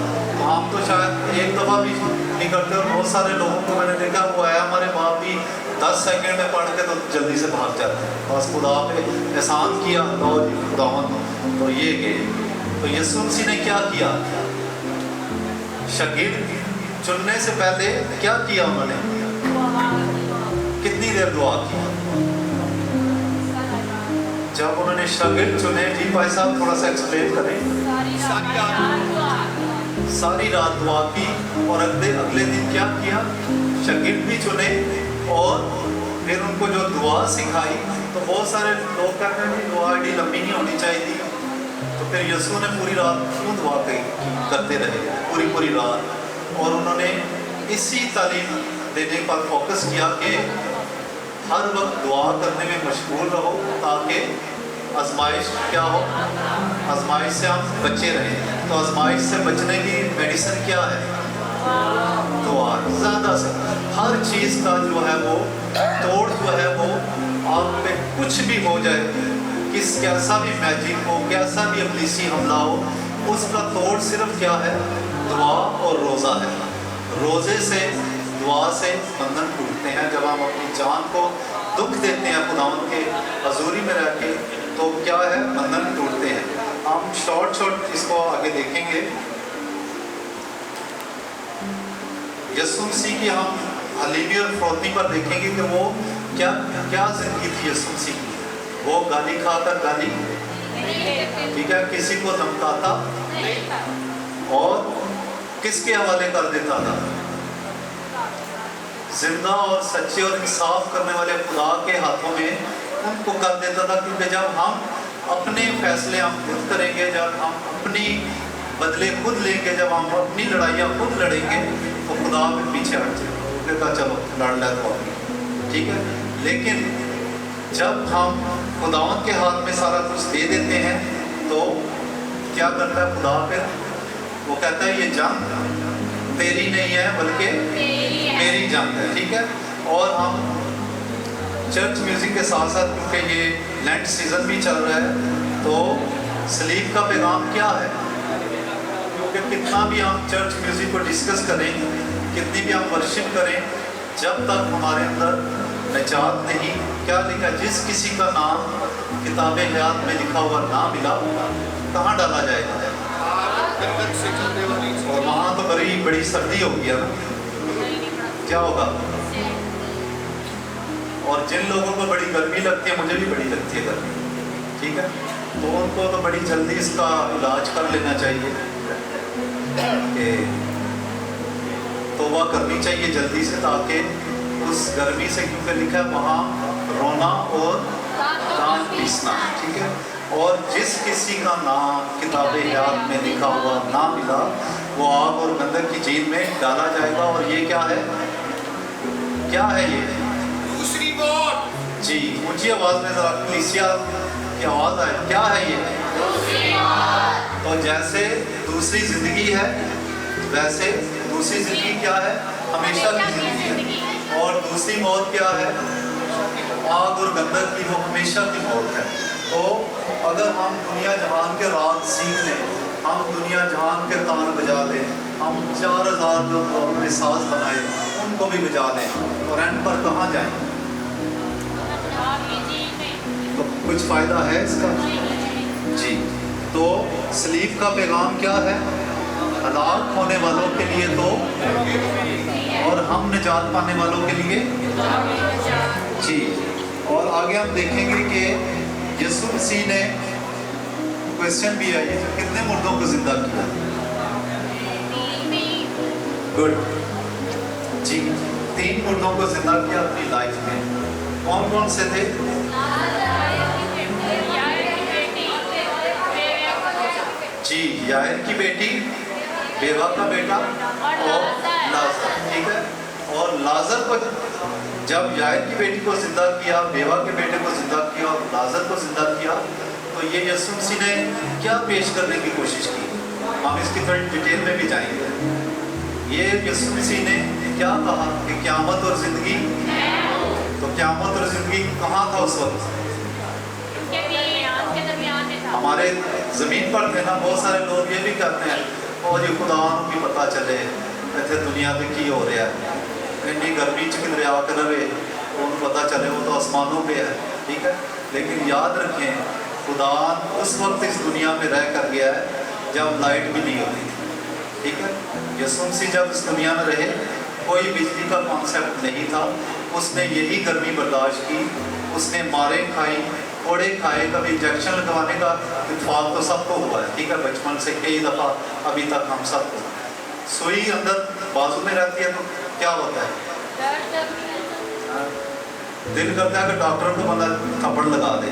हम तो शायद 1 दफ़ा भी नहीं करते, और बहुत सारे लोगों को मैंने देखा, वो आया हमारे बाप भी 10 सेकंड में पढ़ के तो जल्दी से भाग जाते हैं, बस खुदा पे एहसान किया खुदावन तो ये गए। तो यीशु मसीह ने क्या किया? शागिर्द चुनने से पहले क्या किया उन्होंने? कितनी देर दुआ की? जब उन्होंने शागिर्द चुने, जी भाई साहब थोड़ा सा एक्सप्लेन करें। सारी रात दुआ की, और अगले दिन क्या किया? शागिर्द भी चुने, और फिर उनको जो दुआ सिखाई। तो बहुत सारे लोग कहते हैं कि दुआ एडी लंबी नहीं होनी चाहिए, तो फिर यीशु ने पूरी रात क्यों दुआ करते रहे, पूरी रात? और उन्होंने इसी तालीम देने पर फोकस किया कि हर वक्त दुआ करने में मशगूल रहो, ताकि आजमाइश क्या हो, आजमाइश से हम बचे रहें। तो आजमाइश से बचने की मेडिसिन क्या है? दुआ। ज़्यादा से हर चीज़ का जो है वो तोड़ जो है वो, आप पे कुछ भी हो जाए, कैसा भी मैजिक हो, कैसा भी इब्लीसी हमला हो, उसका तोड़ सिर्फ क्या है? दुआ और रोज़ा है। रोज़े से, दुआ से बंधन टूटते हैं। जब हम अपनी जान को दुख देते हैं खुदावंद के हजूरी में रह के, तो क्या है? बंधन टूटते हैं। हम शॉर्ट इसको आगे देखेंगे। यीशु मसीह की हम हलीमी और फरोती पर देखेंगे कि वो क्या जिंदगी थी यीशु मसीह की। वो गाली खाकर गाली, ठीक है, किसी को धमकाता और किसके हवाले कर देता था? जिंदा और सच्चे और इंसाफ करने वाले खुदा के हाथों में उनको कर देता था। क्योंकि जब हम अपने फैसले हम खुद करेंगे, जब हम अपनी बदले खुद लेंगे, जब हम अपनी लड़ाइयाँ खुद लड़ेंगे, तो खुदा में पीछे हट जाएगा, चलो लड़ ले तो, ठीक है। लेकिन जब हम खुदावंद के हाथ में सारा कुछ दे देते हैं, तो क्या करता है खुदा? फिर वो कहता है ये जंग तेरी नहीं है बल्कि मेरी जंग है, ठीक है। और हम चर्च म्यूज़िक के साथ साथ, क्योंकि ये लेंट सीज़न भी चल रहा है, तो सलीब का पैगाम क्या है? क्योंकि कितना भी हम चर्च म्यूज़िक को डिस्कस करें, कितनी भी हम वर्शिप करें, जब तक हमारे अंदर निजात नहीं, क्या लिखा? जिस किसी का नाम किताब हयात में लिखा हुआ ना मिला, कहाँ डाला जाएगा? और वहाँ तो बड़ी सर्दी होगी ना, क्या होगा? और जिन लोगों को बड़ी गर्मी लगती है, मुझे भी बड़ी लगती है गर्मी, ठीक है, तो उनको तो बड़ी जल्दी इसका इलाज कर लेना चाहिए, कि तौबा करनी चाहिए जल्दी से, ताकि उस गर्मी से, क्योंकि लिखा है वहाँ रोना और दांत पीसना, ठीक है। اور جس کسی کا نام کتاب حیات میں لکھا ہوا نہ ملا وہ آگ اور گندک کی جھیل میں ڈالا جائے گا. اور یہ کیا ہے؟ کیا ہے یہ؟ دوسری موت. جی اونچی آواز میں ذرا کلیسیا کی آواز آئے. کیا ہے یہ؟ تو جیسے دوسری زندگی ہے ویسے دوسری زندگی کیا ہے؟ ہمیشہ کی زندگی ہے. اور دوسری موت کیا ہے؟ آگ اور گندک کی، وہ ہمیشہ کی موت ہے. تو اگر ہم دنیا جہان کے راز سیکھ لیں، ہم دنیا جہان کے تار بجا لیں، ہم 4000 جو اپنے ساز بنائے ان کو بھی بجا لیں، اور اینڈ پر کہاں جائیں؟ تو کچھ فائدہ ہے اس کا؟ جی. تو سلیب کا پیغام کیا ہے؟ ہلاک ہونے والوں کے لیے تو، اور ہم نجات پانے والوں کے لیے. جی. اور آگے ہم دیکھیں گے کہ یسوع مسیح نے کویسچن بھی ہے یہ کتنے مردوں کو زندہ کیا؟ گڈ. جی 3 مردوں کو زندہ کیا اپنی لائف میں. کون کون سے تھے؟ جی یائر کی بیٹی، بیوہ کا بیٹا اور لازر. ٹھیک ہے. اور لازر کو جب یائر کی بیٹی کو زندہ کیا، بیوہ کے بیٹے کو زندہ کیا اور لازر کو زندہ کیا، تو یہ یسوع مسیح نے کیا پیش کرنے کی کوشش کی؟ ہم اس کی تھوڑی ڈیٹیل میں بھی جائیں گے. یہ یسوع مسیح نے کیا کہا کہ قیامت اور زندگی. تو قیامت اور زندگی کہاں تھا اس وقت؟ ہمارے زمین پر تھے نا. بہت سارے لوگ یہ بھی کہتے ہیں اور یہ خدا کی پتہ چلے اتنے دنیا میں کی ہو رہا ہے، اتنی گرمی چکن رہا کر رہے ان پتہ چلے وہ تو آسمانوں پہ ہے. ٹھیک ہے. لیکن یاد رکھیں خدا اس وقت اس دنیا میں رہ کر گیا ہے جب لائٹ بھی نہیں ہوتی. ٹھیک ہے. یسوع مسیح جب اس دنیا میں رہے کوئی بجلی کا کانسیپٹ نہیں تھا. اس نے یہی گرمی برداشت کی، اس نے مارے کھائی، کوڑے کھائے. کبھی انجیکشن لگوانے کا اتفاق تو سب کو ہوا ہے. ٹھیک ہے. بچپن سے کئی دفعہ ابھی تک ہم سب کو سوئی اندر بازو میں رہتی ہے تو کیا ہوتا ہے؟ دل کرتا ہے کہ ڈاکٹر کو بندہ تھپڑ لگا دے.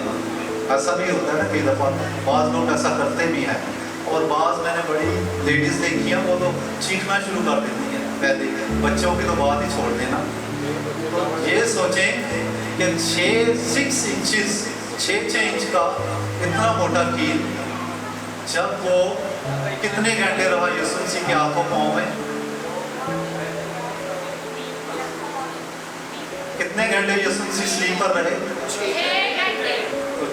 ایسا بھی ہوتا ہے نا کئی دفعہ. بعض لوگ ایسا کرتے بھی ہیں. اور بعض میں نے بڑی لیڈیز دیکھی ہیں وہ تو چیخنا شروع کر دیتی ہیں پہلے. بچوں کی تو بات ہی چھوڑ دینا. تو یہ سوچیں کہ 6 انچ کا اتنا موٹا کیل جب وہ کتنے گھنٹے رہا یسوع مسیح کے ہاتھوں پاؤں میں؟ کتنے گھنٹے یسوع مسیح سلیپ پر رہے؟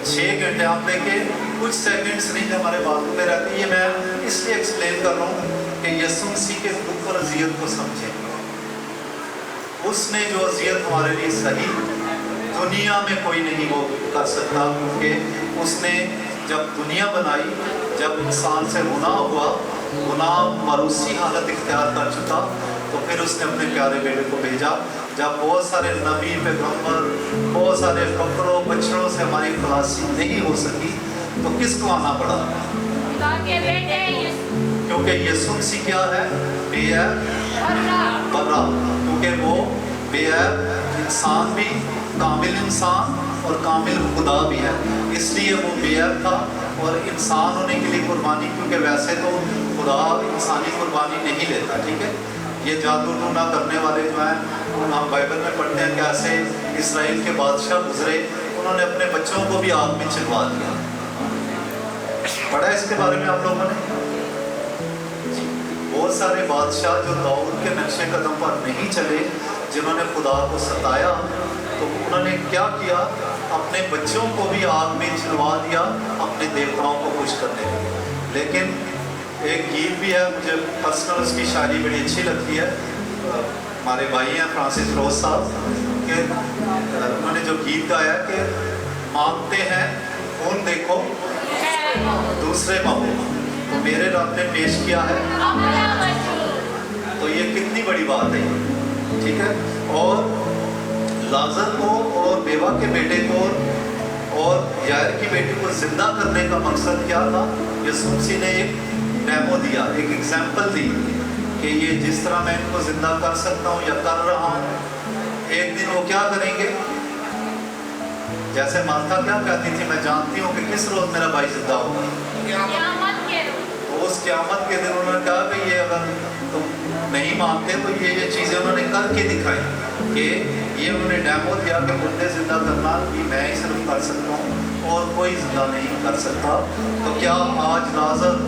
6 گھنٹے. آپ دیکھیں کچھ سیکنڈز نہیں ہمارے بازو میں رہتی. یہ میں اس لیے ایکسپلین کر رہا ہوں کہ یسوع مسیح کے دکھ اور اذیت کو سمجھیں. اس نے جو اذیت ہمارے لیے سہی دنیا میں کوئی نہیں وہ کر سکتا. کیونکہ اس نے جب دنیا بنائی، جب انسان سے گناہ ہوا، گناہ مروسی حالت اختیار کر چکا، تو پھر اس نے اپنے پیارے بیٹے کو بھیجا. جب بہت سارے نبی پیغمبر، بہت سارے بکروں بچڑوں سے ہماری خلاصی نہیں ہو سکی تو کس کو آنا پڑا؟ کیونکہ یسوع مسیح کیا ہے؟ بے عیب برا. کیونکہ وہ بے عیب انسان بھی، کامل انسان اور کامل خدا بھی ہے. اس لیے وہ بے عیب تھا اور انسان ہونے کے لیے قربانی، کیونکہ ویسے تو خدا انسانی قربانی نہیں لیتا. ٹھیک ہے. یہ جادو ٹونا کرنے والے جو ہیں ہم بائبل میں پڑھتے ہیں کہ ایسے اسرائیل کے بادشاہ گزرے، انہوں نے اپنے بچوں کو بھی آگ میں چلوا دیا. پڑھا اس کے بارے میں آپ لوگوں نے؟ بہت سارے بادشاہ جو داؤد کے نقش قدم پر نہیں چلے، جنہوں نے خدا کو ستایا، تو انہوں نے کیا کیا؟ اپنے بچوں کو بھی آگ میں چلوا دیا اپنے دیوتاؤں کو خوش کرنے کے لیے. لیکن ایک گیت بھی ہے، مجھے پرسنل اس کی شاعری بڑی اچھی لگتی ہے. ہمارے بھائی ہیں فرانسس روز صاحب کہ انہوں نے جو گیت گایا کہ مانگتے ہیں خون دیکھو دوسرے مانگو، تو میرے رب نے پیش کیا ہے. تو یہ کتنی بڑی بات ہے. ٹھیک ہے. اور لازر کو اور بیوہ کے بیٹے کو اور یائر کی بیٹی کو زندہ کرنے کا مقصد کیا تھا؟ یسوع مسیح نے ایک ڈیمو دیا، ایک ایگزامپل دی کہ یہ جس طرح میں ان کو زندہ کر سکتا ہوں یا کر رہا ہوں، ایک دن وہ کیا کریں گے؟ जैसे मार्था क्या कहती थी, मैं जानती हूँ कि किस रोज मेरा भाई जिंदा होगा। क़यामत के रोज़। तो उस क़यामत के दिन उन्होंने कहा कि ये अगर तुम नहीं मानते तो ये चीज़ें उन्होंने करके दिखाई कि ये उन्होंने डेमो दिया कि मुर्दे जिंदा करना कि मैं ही सिर्फ कर सकता हूँ और कोई जिंदा नहीं कर सकता। तो क्या आज लाजर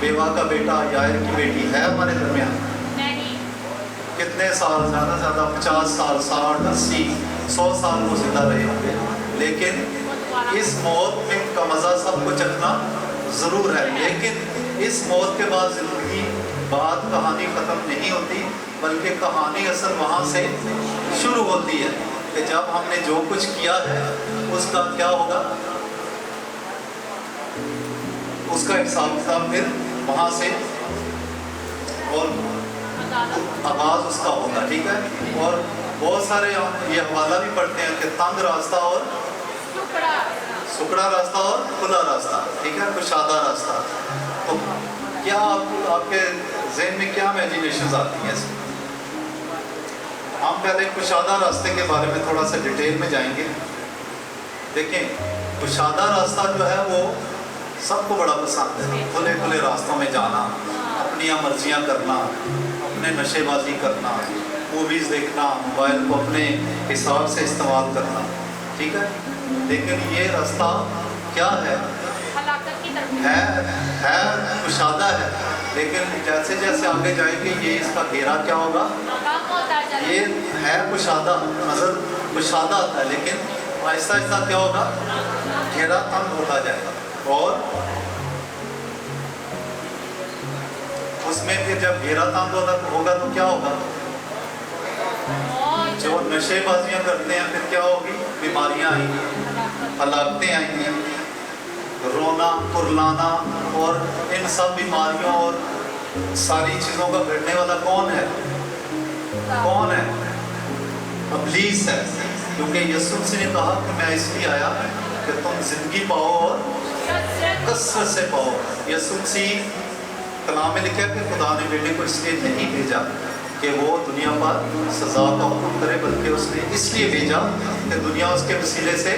बेवा का बेटा यायर की बेटी है हमारे दरमियान? नहीं। कितने साल, ज़्यादा से ज़्यादा 50 साल, 60, 80, 100 साल वो जिंदा रहे होंगे, लेकिन इस मौत में का मज़ा सबको चखना ज़रूर है। लेकिन इस मौत के बाद ज़िंदगी बात कहानी ख़त्म नहीं होती, बल्कि कहानी असल वहाँ से शुरू होती है कि जब हमने जो कुछ किया है उसका क्या होगा, उसका हिसाब किताब फिर वहाँ से और आगाज उसका होगा। ठीक है। और बहुत सारे ये हवाला भी पढ़ते हैं कि तंग रास्ता और सुकड़ा रास्ता और खुला रास्ता, ठीक है, कुशादा रास्ता। तो क्या आपके ज़हन में क्या इमेजिनेशंस आती हैं? हम पहले कुशादा रास्ते के बारे में थोड़ा सा डिटेल में जाएंगे। देखें, कुशादा रास्ता जो है वो सबको बड़ा पसंद है। खुले खुले रास्तों में जाना, अपनी मर्जियाँ करना, अपने नशेबाजी करना, मूवीज़ देखना, मोबाइल को अपने हिसाब से इस्तेमाल करना, ठीक है। लेकिन ये रास्ता क्या है? हलाकत की तरफ है कुशादा है, लेकिन जैसे जैसे आगे जाएंगे ये इसका घेरा क्या होगा? कम होता चला। ये है कुशादा, नजर कुशादा आता है, लेकिन आहिस्ता आहिस्ता क्या होगा? घेरा तंग होता जाएगा। और उसमें फिर जब घेरा तंग होगा तो क्या होगा? जो नशेबाजियां करते हैं फिर क्या होगी? बीमारियां आएंगी, हलाकतें आएंगी, रोना कुरलाना, और इन सब बीमारियों और सारी चीज़ों का घटने वाला कौन है? कौन है? इब्लीस है। क्योंकि यीशु मसीह ने कहा कि मैं इसलिए आया कि तुम जिंदगी पाओ और कसरत से पाओ। यीशु मसीह कलाम में लिखा कि खुदा ने बेटे को इसलिए नहीं भेजा कि वो दुनिया पर सज़ा का हुक्म करे, बल्कि उसने इसलिए भेजा कि दुनिया उसके वसीले से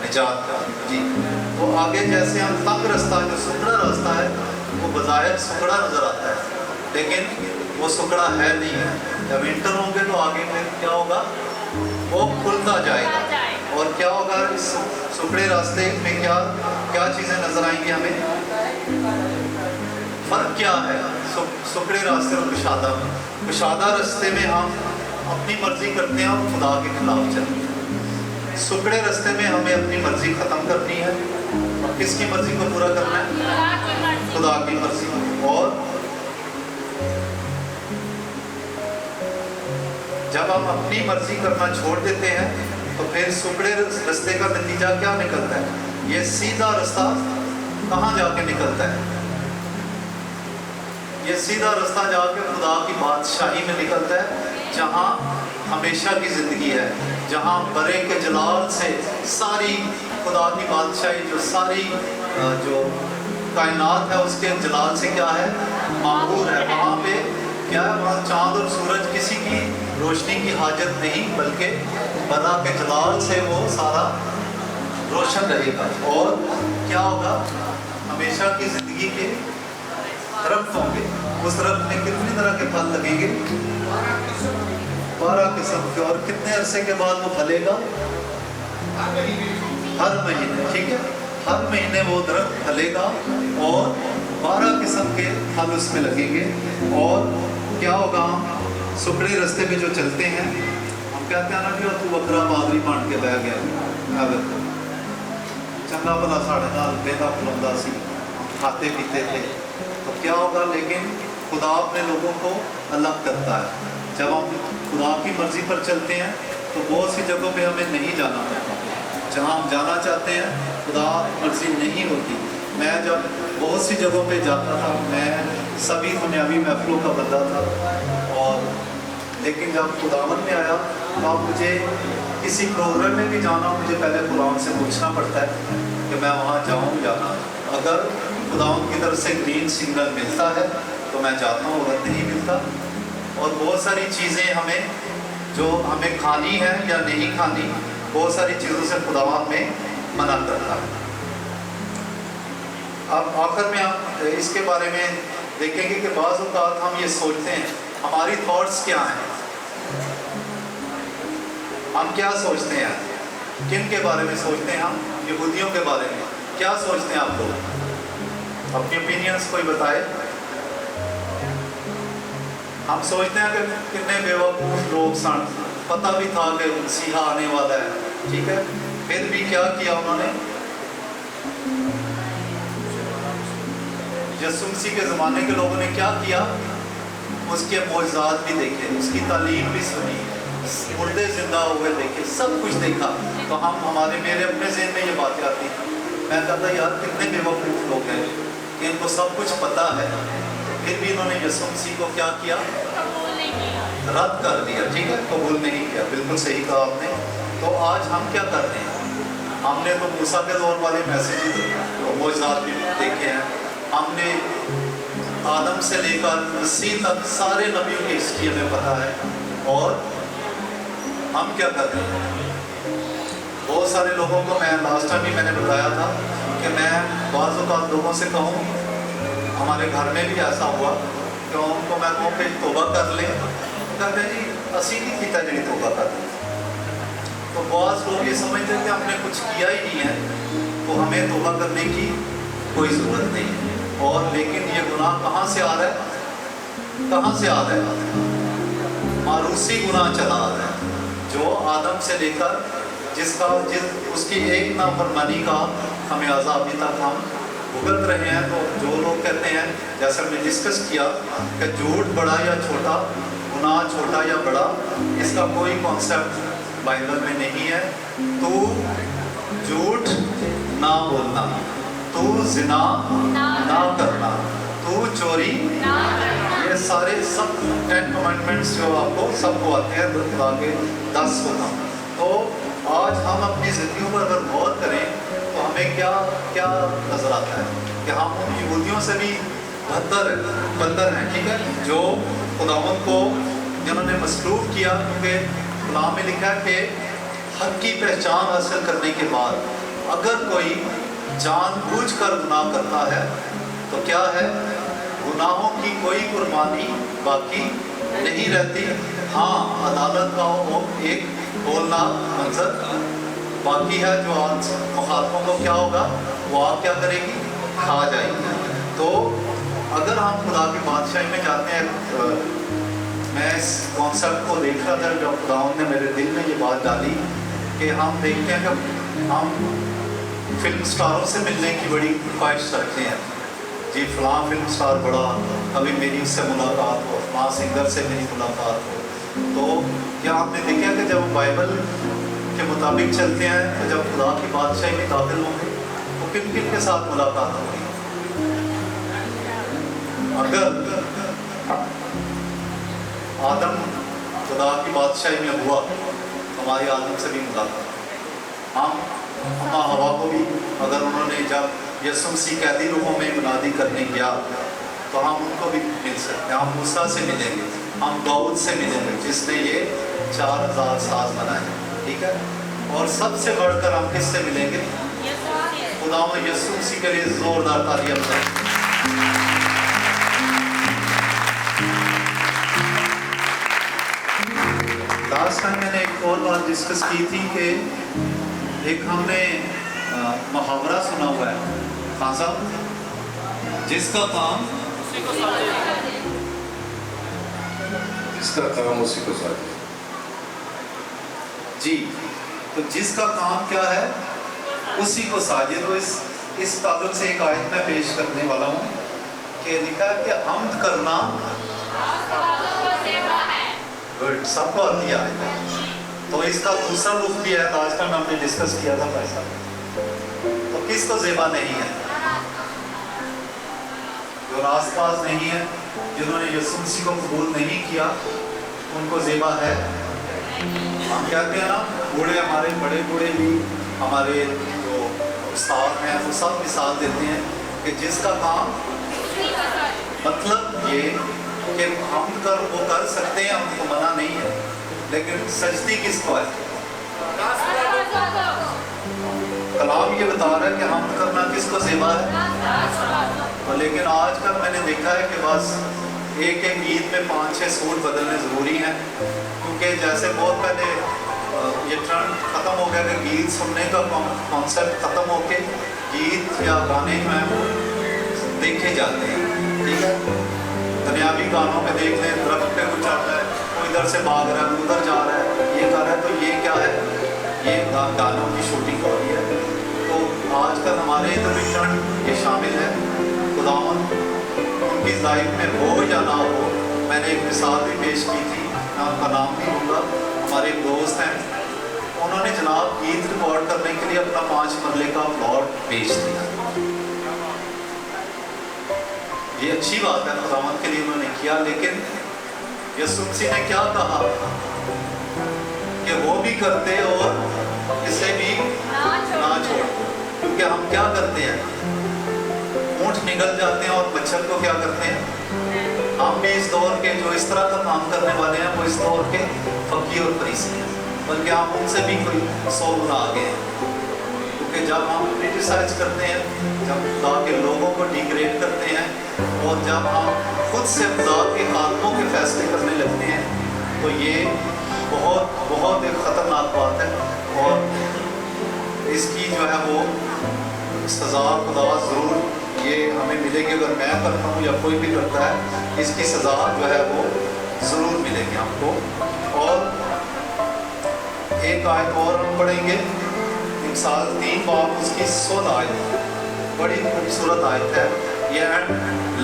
निजात का। जी। तो आगे जैसे हम तंग रास्ता, जो सुकड़ा रास्ता है, वो बज़ाहिर सुकड़ा नज़र आता है, लेकिन वो सुकड़ा है नहीं है। जब इंटर होंगे तो आगे फिर क्या होगा? वो खुलता जाएगा। और क्या होगा? इस सुकड़े रास्ते में क्या क्या चीज़ें नज़र आएंगी हमें? फ़र्क क्या है सुकड़े रास्ते और कुशादा में? कुशादा रास्ते में हम अपनी मर्जी करते हैं और खुदा के खिलाफ चलते हैं। सुकड़े रास्ते में हमें अपनी मर्जी ख़त्म करनी है और किसकी मर्जी को पूरा करना है? खुदा की मर्जी। और जब हम अपनी मर्जी करना छोड़ देते हैं तो फिर सुकड़े रास्ते का नतीजा क्या निकलता है? ये सीधा रास्ता कहाँ जाके निकलता है? ये सीधा रास्ता जाके खुदा की बादशाही में निकलता है, जहाँ हमेशा की ज़िंदगी है, जहाँ बरे के जलाल से सारी खुदा की बादशाही, जो सारी जो कायनात है उसके जलाल से क्या है? मामूर है। वहाँ पे क्या है? वहाँ चाँद और सूरज किसी की रोशनी की हाजत नहीं, बल्कि बरा के जलाल से वो सारा रोशन रहेगा। और क्या होगा? हमेशा की ज़िंदगी के दरख्त होंगे। उस दरख्त में कितनी तरह के फल लगेंगे? 12 किस्म के। और कितने अरसे के बाद वो फलेगा? हर महीने। ठीक है, हर महीने वो दरख्त फलेगा और 12 किस्म के फल उसमें लगेंगे। और क्या होगा? हम सुकड़े रास्ते पे जो चलते हैं, हम कहते हैं ना कि तू बकरा बादरी बांट के बह गया, चंगा भला साढ़े नाल बेदा खलोंदा सी, खाते पीते थे। तो क्या होगा? लेकिन खुदा अपने लोगों को अलग करता है। जब हम खुदा की मर्ज़ी पर चलते हैं तो बहुत सी जगहों पे हमें नहीं जाना पड़ता। जहाँ हम जाना चाहते हैं खुदा मर्ज़ी नहीं होती। मैं जब बहुत सी जगहों पे जाता था, मैं सभी दुनियावी महफिलों का बंदा था, और लेकिन जब खुदावंद में आया तो अब मुझे किसी प्रोग्राम में भी जाना, मुझे पहले कुरान से पूछना पड़ता है कि मैं वहाँ जाऊँ या ना। अगर खुदावंद की तरफ से ग्रीन सिग्नल मिलता है तो मैं जाता हूँ, अगर नहीं मिलता। और बहुत सारी चीज़ें हमें जो हमें खानी है या नहीं खानी, बहुत सारी चीज़ों से खुदावंद में मना करता है। अब आखिर में हम इसके बारे में देखेंगे कि बाज़ औक़ात हम ये सोचते हैं, हमारी थॉट्स क्या हैं, हम क्या सोचते हैं, किन के बारे में सोचते हैं, हम यहूदियों के बारे में क्या सोचते हैं। आप लोग अपनी ओपिनियंस कोई बताए। हम सोचते हैं कि कितने बेवकूफ़ लोग सन, पता भी था कि मसीहा आने वाला है, ठीक है, फिर भी क्या किया उन्होंने, यीशु मसीह के ज़माने के लोगों ने क्या किया, उसके मौजज़ात भी देखे, उसकी तालीम भी सुनी, मुर्दे जिंदा हुए देखे, सब कुछ देखा। तो मेरे अपने ज़हन में ये बातें आती, मैं कहता यार कितने बेवकूफ़ लोग हैं कि इनको सब कुछ पता है, फिर भी इन्होंने यीशु मसीह को क्या किया, रद्द कर दिया, ठीक है, कबूल नहीं किया। बिल्कुल सही कहा आपने। तो आज हम क्या कर रहे हैं, हमने तो मूसा के दौर वाले मैसेज मौजज़ात भी देखे हैं, हमने आदम से लेकर मसीह तक सारे नबियों की हिस्ट्री हमें पता है, और हम क्या कर रहे हैं। बहुत सारे लोगों को, मैं लास्ट टाइम भी मैंने बताया था कि मैं बाज़ औक़ात लोगों से कहूँ, हमारे घर में भी ऐसा हुआ कि उनको मैं कहूँ कि तौबा कर लें, कहते हैं जी असी नहीं किया जी तौबा कर लें। तो बहुत लोग ये समझते हैं कि हमने कुछ किया ही नहीं है तो हमें तौबा करने की कोई ज़रूरत नहीं है। और लेकिन ये गुनाह कहाँ से आ रहा है, कहाँ से आ रहा है, मारूसी गुनाह चला आ रहा है, जो आदम से लेकर उसकी एक नाफरमानी का खमियाजा अभी तक हम भुगत रहे हैं। तो जो लोग कहते हैं, जैसे हमने डिस्कस किया कि झूठ बड़ा या छोटा, गुनाह छोटा या बड़ा, इसका कोई कॉन्सेप्ट बाइबल में नहीं है। तो झूठ ना बोलना, तू जिना ना करना, तू चोरी, ये सारे सब 10 कमांडमेंट्स जो आपको सबको आते हैं, खुदा के 10 हुक्म। तो आज हम अपनी ज़िंदगी पर अगर गौर करें तो हमें क्या क्या नज़र आता है कि हम उन यहूदियों से भी बदतर हैं, ठीक है, जो खुदावंद को जिन्होंने मसलूब किया, क्योंकि कलाम में लिखा है कि हक की पहचान हासिल करने के बाद अगर कोई जानबूझकर गुनाह करता है तो क्या है, गुनाहों की कोई कुर्बानी बाकी नहीं रहती। हाँ, अदालत का वो एक बोलना मंजर बाकी है, जो आज मुखालफों को क्या होगा, वो आप क्या करेगी, खा जाएगी। तो अगर हम खुदा की बादशाही में जाते हैं, मैं इस कॉन्सेप्ट को देख रहा था जब खुदावंद ने मेरे दिल में ये बात डाली कि हम देखते हैं कि हम फिल्म स्टारों से मिलने की बड़ी ख्वाहिश रखते हैं, जी फलां फिल्म स्टार बड़ा, कभी मेरी उससे मुलाकात हो, फलां सिंगर से मेरी मुलाकात हो। तो क्या आपने देखा कि जब बाइबल के मुताबिक चलते हैं तो जब खुदा की बादशाही में दाखिल होंगे तो किन किन के साथ मुलाकात होगी। अगर आदम खुदा की बादशाही में हुआ, हमारी आदम से भी मुलाकात, हम अम्मा हवा को भी अगर उन्होंने जब यीशु मसीह कैदी रूहों में मुनादी करने गया तो हम उनको भी मिल सकते हैं। हम मूसा से मिलेंगे, हम दाऊद से मिलेंगे जिसने ये 4000 साल बनाए, ठीक है, और सबसे बढ़कर हम किससे मिलेंगे, खुदावंद यीशु मसीह के लिए जोरदार तालियां बजाएं। लास्ट टाइम मैंने एक और बात डिस्कस की थी कि एक हमने मुहावरा सुना हुआ है, खान साहब, जिसका काम उसी को साथ जी, तो जिसका काम क्या है उसी को साजे। तो इस ताल्लुक से एक आयत मैं पेश करने वाला हूँ कि लिखा है कि हम्द करना गुड, सबको आती है आयत। तो इसका दूसरा रुख भी है, लास्ट टाइम हमने डिस्कस किया था भाई साहब। तो किसको ज़ेबा नहीं है, जो रास पास नहीं है, जिन्होंने यीशु मसीह को कबूल नहीं किया, उनको ज़ेबा है। हम कहते हैं ना, बूढ़े हमारे बड़े बूढ़े भी हमारे जो उस्ताद हैं वो सब मिसाल देते हैं कि जिसका काम, मतलब ये कि हम वो कर सकते हैं, हमको मना नहीं है, लेकिन सजदी किसको है, अधिकार है कि हम करना किसको सेवा है। और लेकिन आजकल मैंने देखा है कि बस एक एक ईद में 5-6 सूट बदलने ज़रूरी हैं, क्योंकि जैसे बहुत पहले ये ट्रेंड ख़त्म हो गया कि गीत सुनने का कॉन्सेप्ट ख़त्म होके गीत या गाने जो हैं वो देखे जाते हैं। ठीक है, दुनियावी गानों में देख लें, दरख्त पे कुछ आता है, कोई इधर से भाग रहा है, उधर जा रहा है, ये कर रहा है, तो ये क्या है, ये गानों की शूटिंग हो रही है। तो आजकल हमारे इधर भी ट्रेंड ये शामिल है। खुदावंद उनकी लाइफ में हो या ना हो, मैंने एक मिसाल भी पेश की थी, मैं उनका नाम नहीं लूँगा, हमारे एक दोस्त हैं, उन्होंने जनाब गीत रिकॉर्ड करने के लिए अपना 5 मरले का प्लॉट बेच दिया। ये अच्छी बात है, खुदावंद के लिए उन्होंने किया, लेकिन यीशु मसीह ने क्या कहा कि वो भी करते और इसे भी ना छोड़, क्योंकि हम क्या करते हैं, ऊँट निकल जाते हैं और मच्छर को क्या करते हैं। हम भी इस दौर के जो इस तरह का काम करने वाले हैं वो इस दौर के फकीर और फरीसी हैं, बल्कि हम उनसे भी कोई 100 गुना आगे हैं। क्योंकि जब हम क्रिटिसाइज करते हैं, जब खुदा के लोगों को डिग्रेड करते हैं, और जब हम खुद से खुदा के हाथों के फैसले करने लगते हैं, तो ये बहुत बहुत एक ख़तरनाक बात है। और इसकी जो है वो सज़ा खुदा ज़रूर ये हमें मिलेगी। अगर मैं करता हूँ या कोई भी करता है, इसकी सज़ा जो है वो ज़रूर मिलेगी हमको। और एक आयत और हम पढ़ेंगे, मिसाल 3 बाब उसकी 16 आयत, बड़ी खूबसूरत आयत है ये। And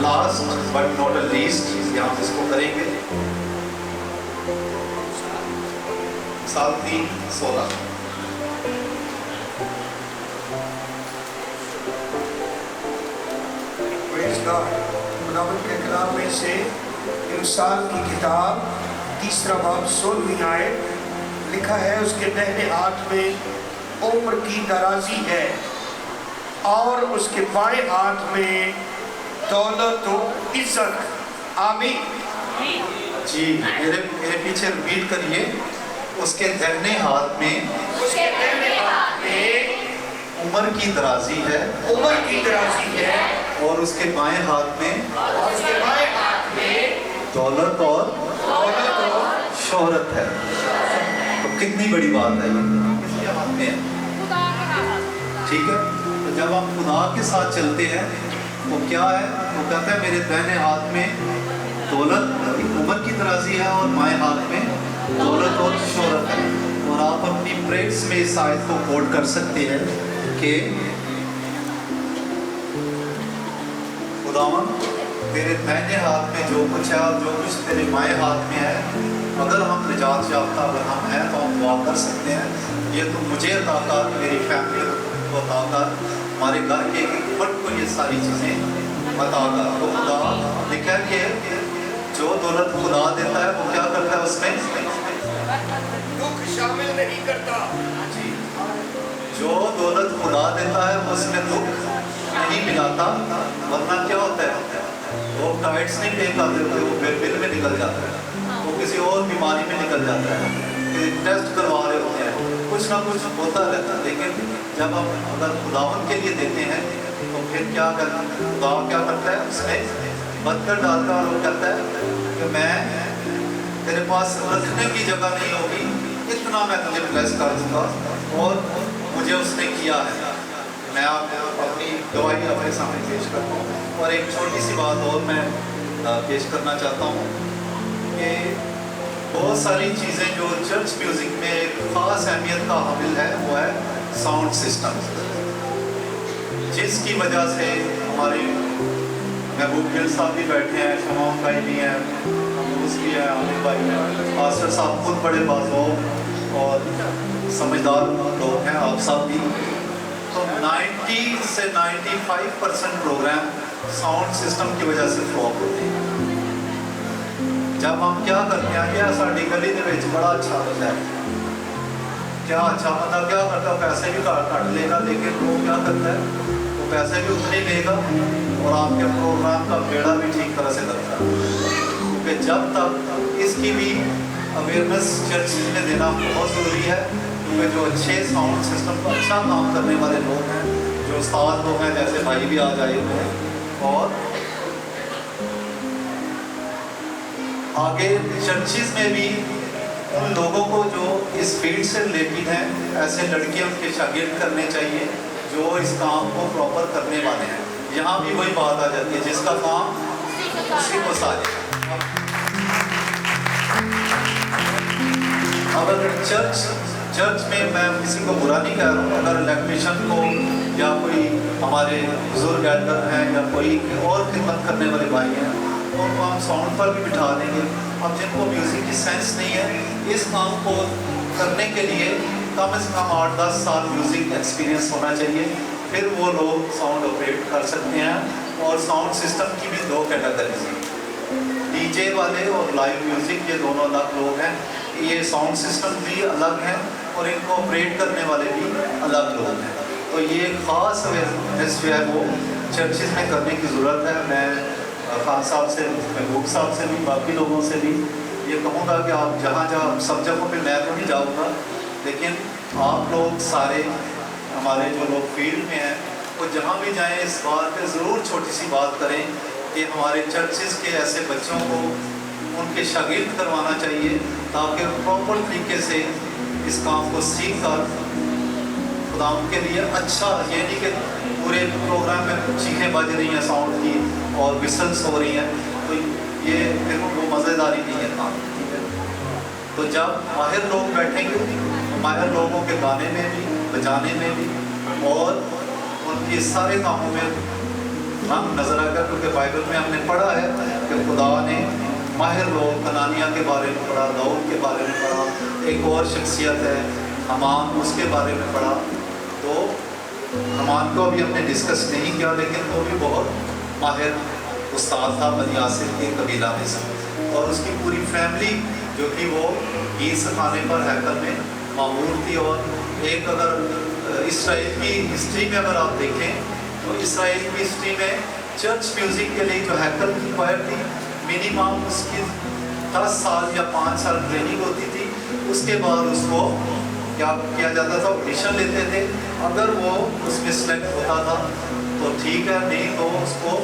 last but not a least, यहाँ इसको करेंगे, मिसाल 3:16। खुदावंद के कलाम में से इंसान की किताब 3 बाब 16वीं आयत लिखा है, उसके दाहिने हाथ में उम्र की दराजी है और उसके बाएं हाथ में दौलत और इज्जत। आमीन। जी, मेरे पीछे रिपीट करिए, उसके दाहिने हाथ में उम्र की दराजी है, उम्र की दराजी है, और उसके बाएं हाथ में दौलत और शोहरत है। तो कितनी बड़ी बात है ये, किसके हाथ में है? ठीक है, तो जब हम खुदा के साथ चलते हैं तो क्या है, वो कहता है मेरे दाहिने हाथ में दौलत, उम्र की दराजी है, और बाएं हाथ में दौलत और शोहरत है। और आप अपनी प्रेयर्स में इस आयत को कोट कर सकते हैं कि खुदावंद तेरे दाहिने हाथ में जो कुछ है और जो कुछ तेरे बाएं हाथ में है, अगर हम निजात याफ्ता अगर हम हैं तो हम दुआ कर सकते हैं, ये तो मुझे अता कर, मेरी फैमिली को अता कर, हमारे घर के एक फर्द को ये सारी चीज़ें अता कर। तो खुदा लिखा है कि जो दौलत खुदा देता है वो क्या करता है, उसमें दुख शामिल नहीं करता। जी, जो दौलत खुदा देता है उसमें दुख नहीं मिलाता, वरना क्या होता है, वो टाइट्स नहीं पे कर देते, वो बिल में निकल जाता है, वो किसी और बीमारी में निकल जाता है, टेस्ट करवा रहे होते हैं, कुछ ना कुछ होता रहता है। लेकिन जब हम अगर खुदावन के लिए देते हैं तो फिर क्या करना, खुदा क्या करता है, उसमें बदकर डालता है और वो कहता है कि मैं तेरे पास रखने की जगह नहीं होगी, इतना मैं तुझे ब्लेस कर दूँगा। और मुझे उसने किया है। मैं अपनी गवाही अपने सामने पेश करता हूँ। और एक छोटी सी बात और मैं पेश करना चाहता हूँ कि बहुत सारी चीज़ें जो चर्च म्यूज़िक में एक ख़ास अहमियत का हामिल है वो है साउंड सिस्टम, जिसकी वजह से हमारे महबूब गिल साहब भी बैठे हैं, शमाम भाई भी हैं, अमरूस भी हैं, आमिर भाई हैं, पास्टर साहब खुद बड़े बाज़ों और समझदार लोग हैं, आप सब भी। तो 90 से 95% प्रोग्राम साउंड सिस्टम की वजह से फ्लॉप होते हैं। जब हम क्या करते हैं, क्या साड़ी गली के ਵਿੱਚ बड़ा अच्छा बंदा है, क्या अच्छा बंदा क्या करता है, पैसे भी काट लेगा, लेकिन वो क्या करता है, वो पैसे भी उतने लेगा और आपके प्रोग्राम का बेड़ा भी ठीक तरह से करता है। क्योंकि जब तक इसकी भी अवेयरनेस चर्च में देना बहुत ज़रूरी है, क्योंकि जो अच्छे साउंड सिस्टम का अच्छा काम करने वाले लोग हैं जो उस्ताद लोग हैं जैसे भाई भी आज आए हुए हैं, और आगे चर्चिज में भी उन लोगों को जो इस फील्ड से रिलेटेड हैं, ऐसे लड़के उनके शागिर्द करने चाहिए जो इस काम को प्रॉपर करने वाले हैं। यहाँ भी वही बात आ जाती है, जिसका काम उसी को साजे। अब अगर चर्च में मैं किसी को बुरा नहीं कह रहा हूँ, अगर इलेक्ट्रिशियन को या कोई हमारे बुजुर्ग एल्डर हैं या कोई और खिदमत करने वाले भाई हैं, तो उनको हम साउंड पर भी बिठा देंगे। अब जिनको म्यूज़िक की सेंस नहीं है, इस काम को करने के लिए कम से कम 8-10 साल म्यूज़िक एक्सपीरियंस होना चाहिए, फिर वो लोग साउंड ऑपरेट कर सकते हैं। और साउंड सिस्टम की भी 2 कैटेगरीज हैं, डीजे वाले और लाइव म्यूज़िक, ये दोनों अलग लोग हैं। ये साउंड सिस्टम भी अलग है और इनको ऑपरेट करने वाले भी अलग लोग हैं। तो ये ख़ास अवेयरनेस जो है वो चर्चिज़ में करने की ज़रूरत है। मैं खान साहब से, महबूब साहब से भी, बाकी लोगों से भी ये कहूँगा कि आप जहाँ सब जगहों पे मैं तो नहीं जाऊँगा, लेकिन आप लोग सारे हमारे जो लोग फील्ड में हैं वो जहाँ भी जाएं इस बात पे ज़रूर छोटी सी बात करें कि हमारे चर्चिज़ के ऐसे बच्चों को उनके शागिर्द करवाना चाहिए, ताकि प्रॉपर तरीके से इस काम को सीख कर खुदा के लिए अच्छा, ये नहीं कि पूरे प्रोग्राम में चीखें बज रही हैं साउंड की और विसल्स हो रही हैं, तो ये फिर वो मज़ेदारी नहीं है काम। तो जब माहिर लोग बैठेंगे, माहिर लोगों के गाने में भी, बजाने में भी और उनके सारे कामों में रंग नजर आएगा, क्योंकि बाइबल में हमने पढ़ा है कि खुदा ने माहिर लोग, कनानिया के बारे में पढ़ा, दाऊद के बारे में पढ़ा, एक और शख्सियत है हमान, उसके बारे में पढ़ा। तो हमान को अभी हमने डिस्कस नहीं किया, लेकिन वो भी बहुत माहिर उस्ताद था बनी आसिफ के कबीला में से, और उसकी पूरी फैमिली जो कि वो गीत सिखाने पर हैकल में मामूर थी। और एक अगर इसराइल की हिस्ट्री में अगर आप देखें तो इसराइल की हिस्ट्री में चर्च म्यूज़िक के लिए जो हैकल की क्वायर थी, मिनिमम उसकी 10 साल या 5 साल ट्रेनिंग होती थी। उसके बाद उसको क्या किया जाता था, ऑडिशन लेते थे, अगर वो उसमें सेलेक्ट होता था तो ठीक है, नहीं तो उसको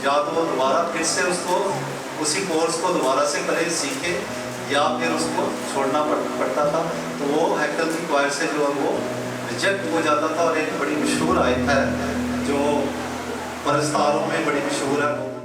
या तो वो दोबारा फिर से उसको उसी कोर्स को दोबारा से करे, सीखे, या फिर उसको छोड़ना पड़ता था। तो वो हैकल की क्वायर से जो है वो रिजेक्ट हो जाता था। और एक बड़ी मशहूर आयत है जो परस्तारों में बड़ी मशहूर है, वो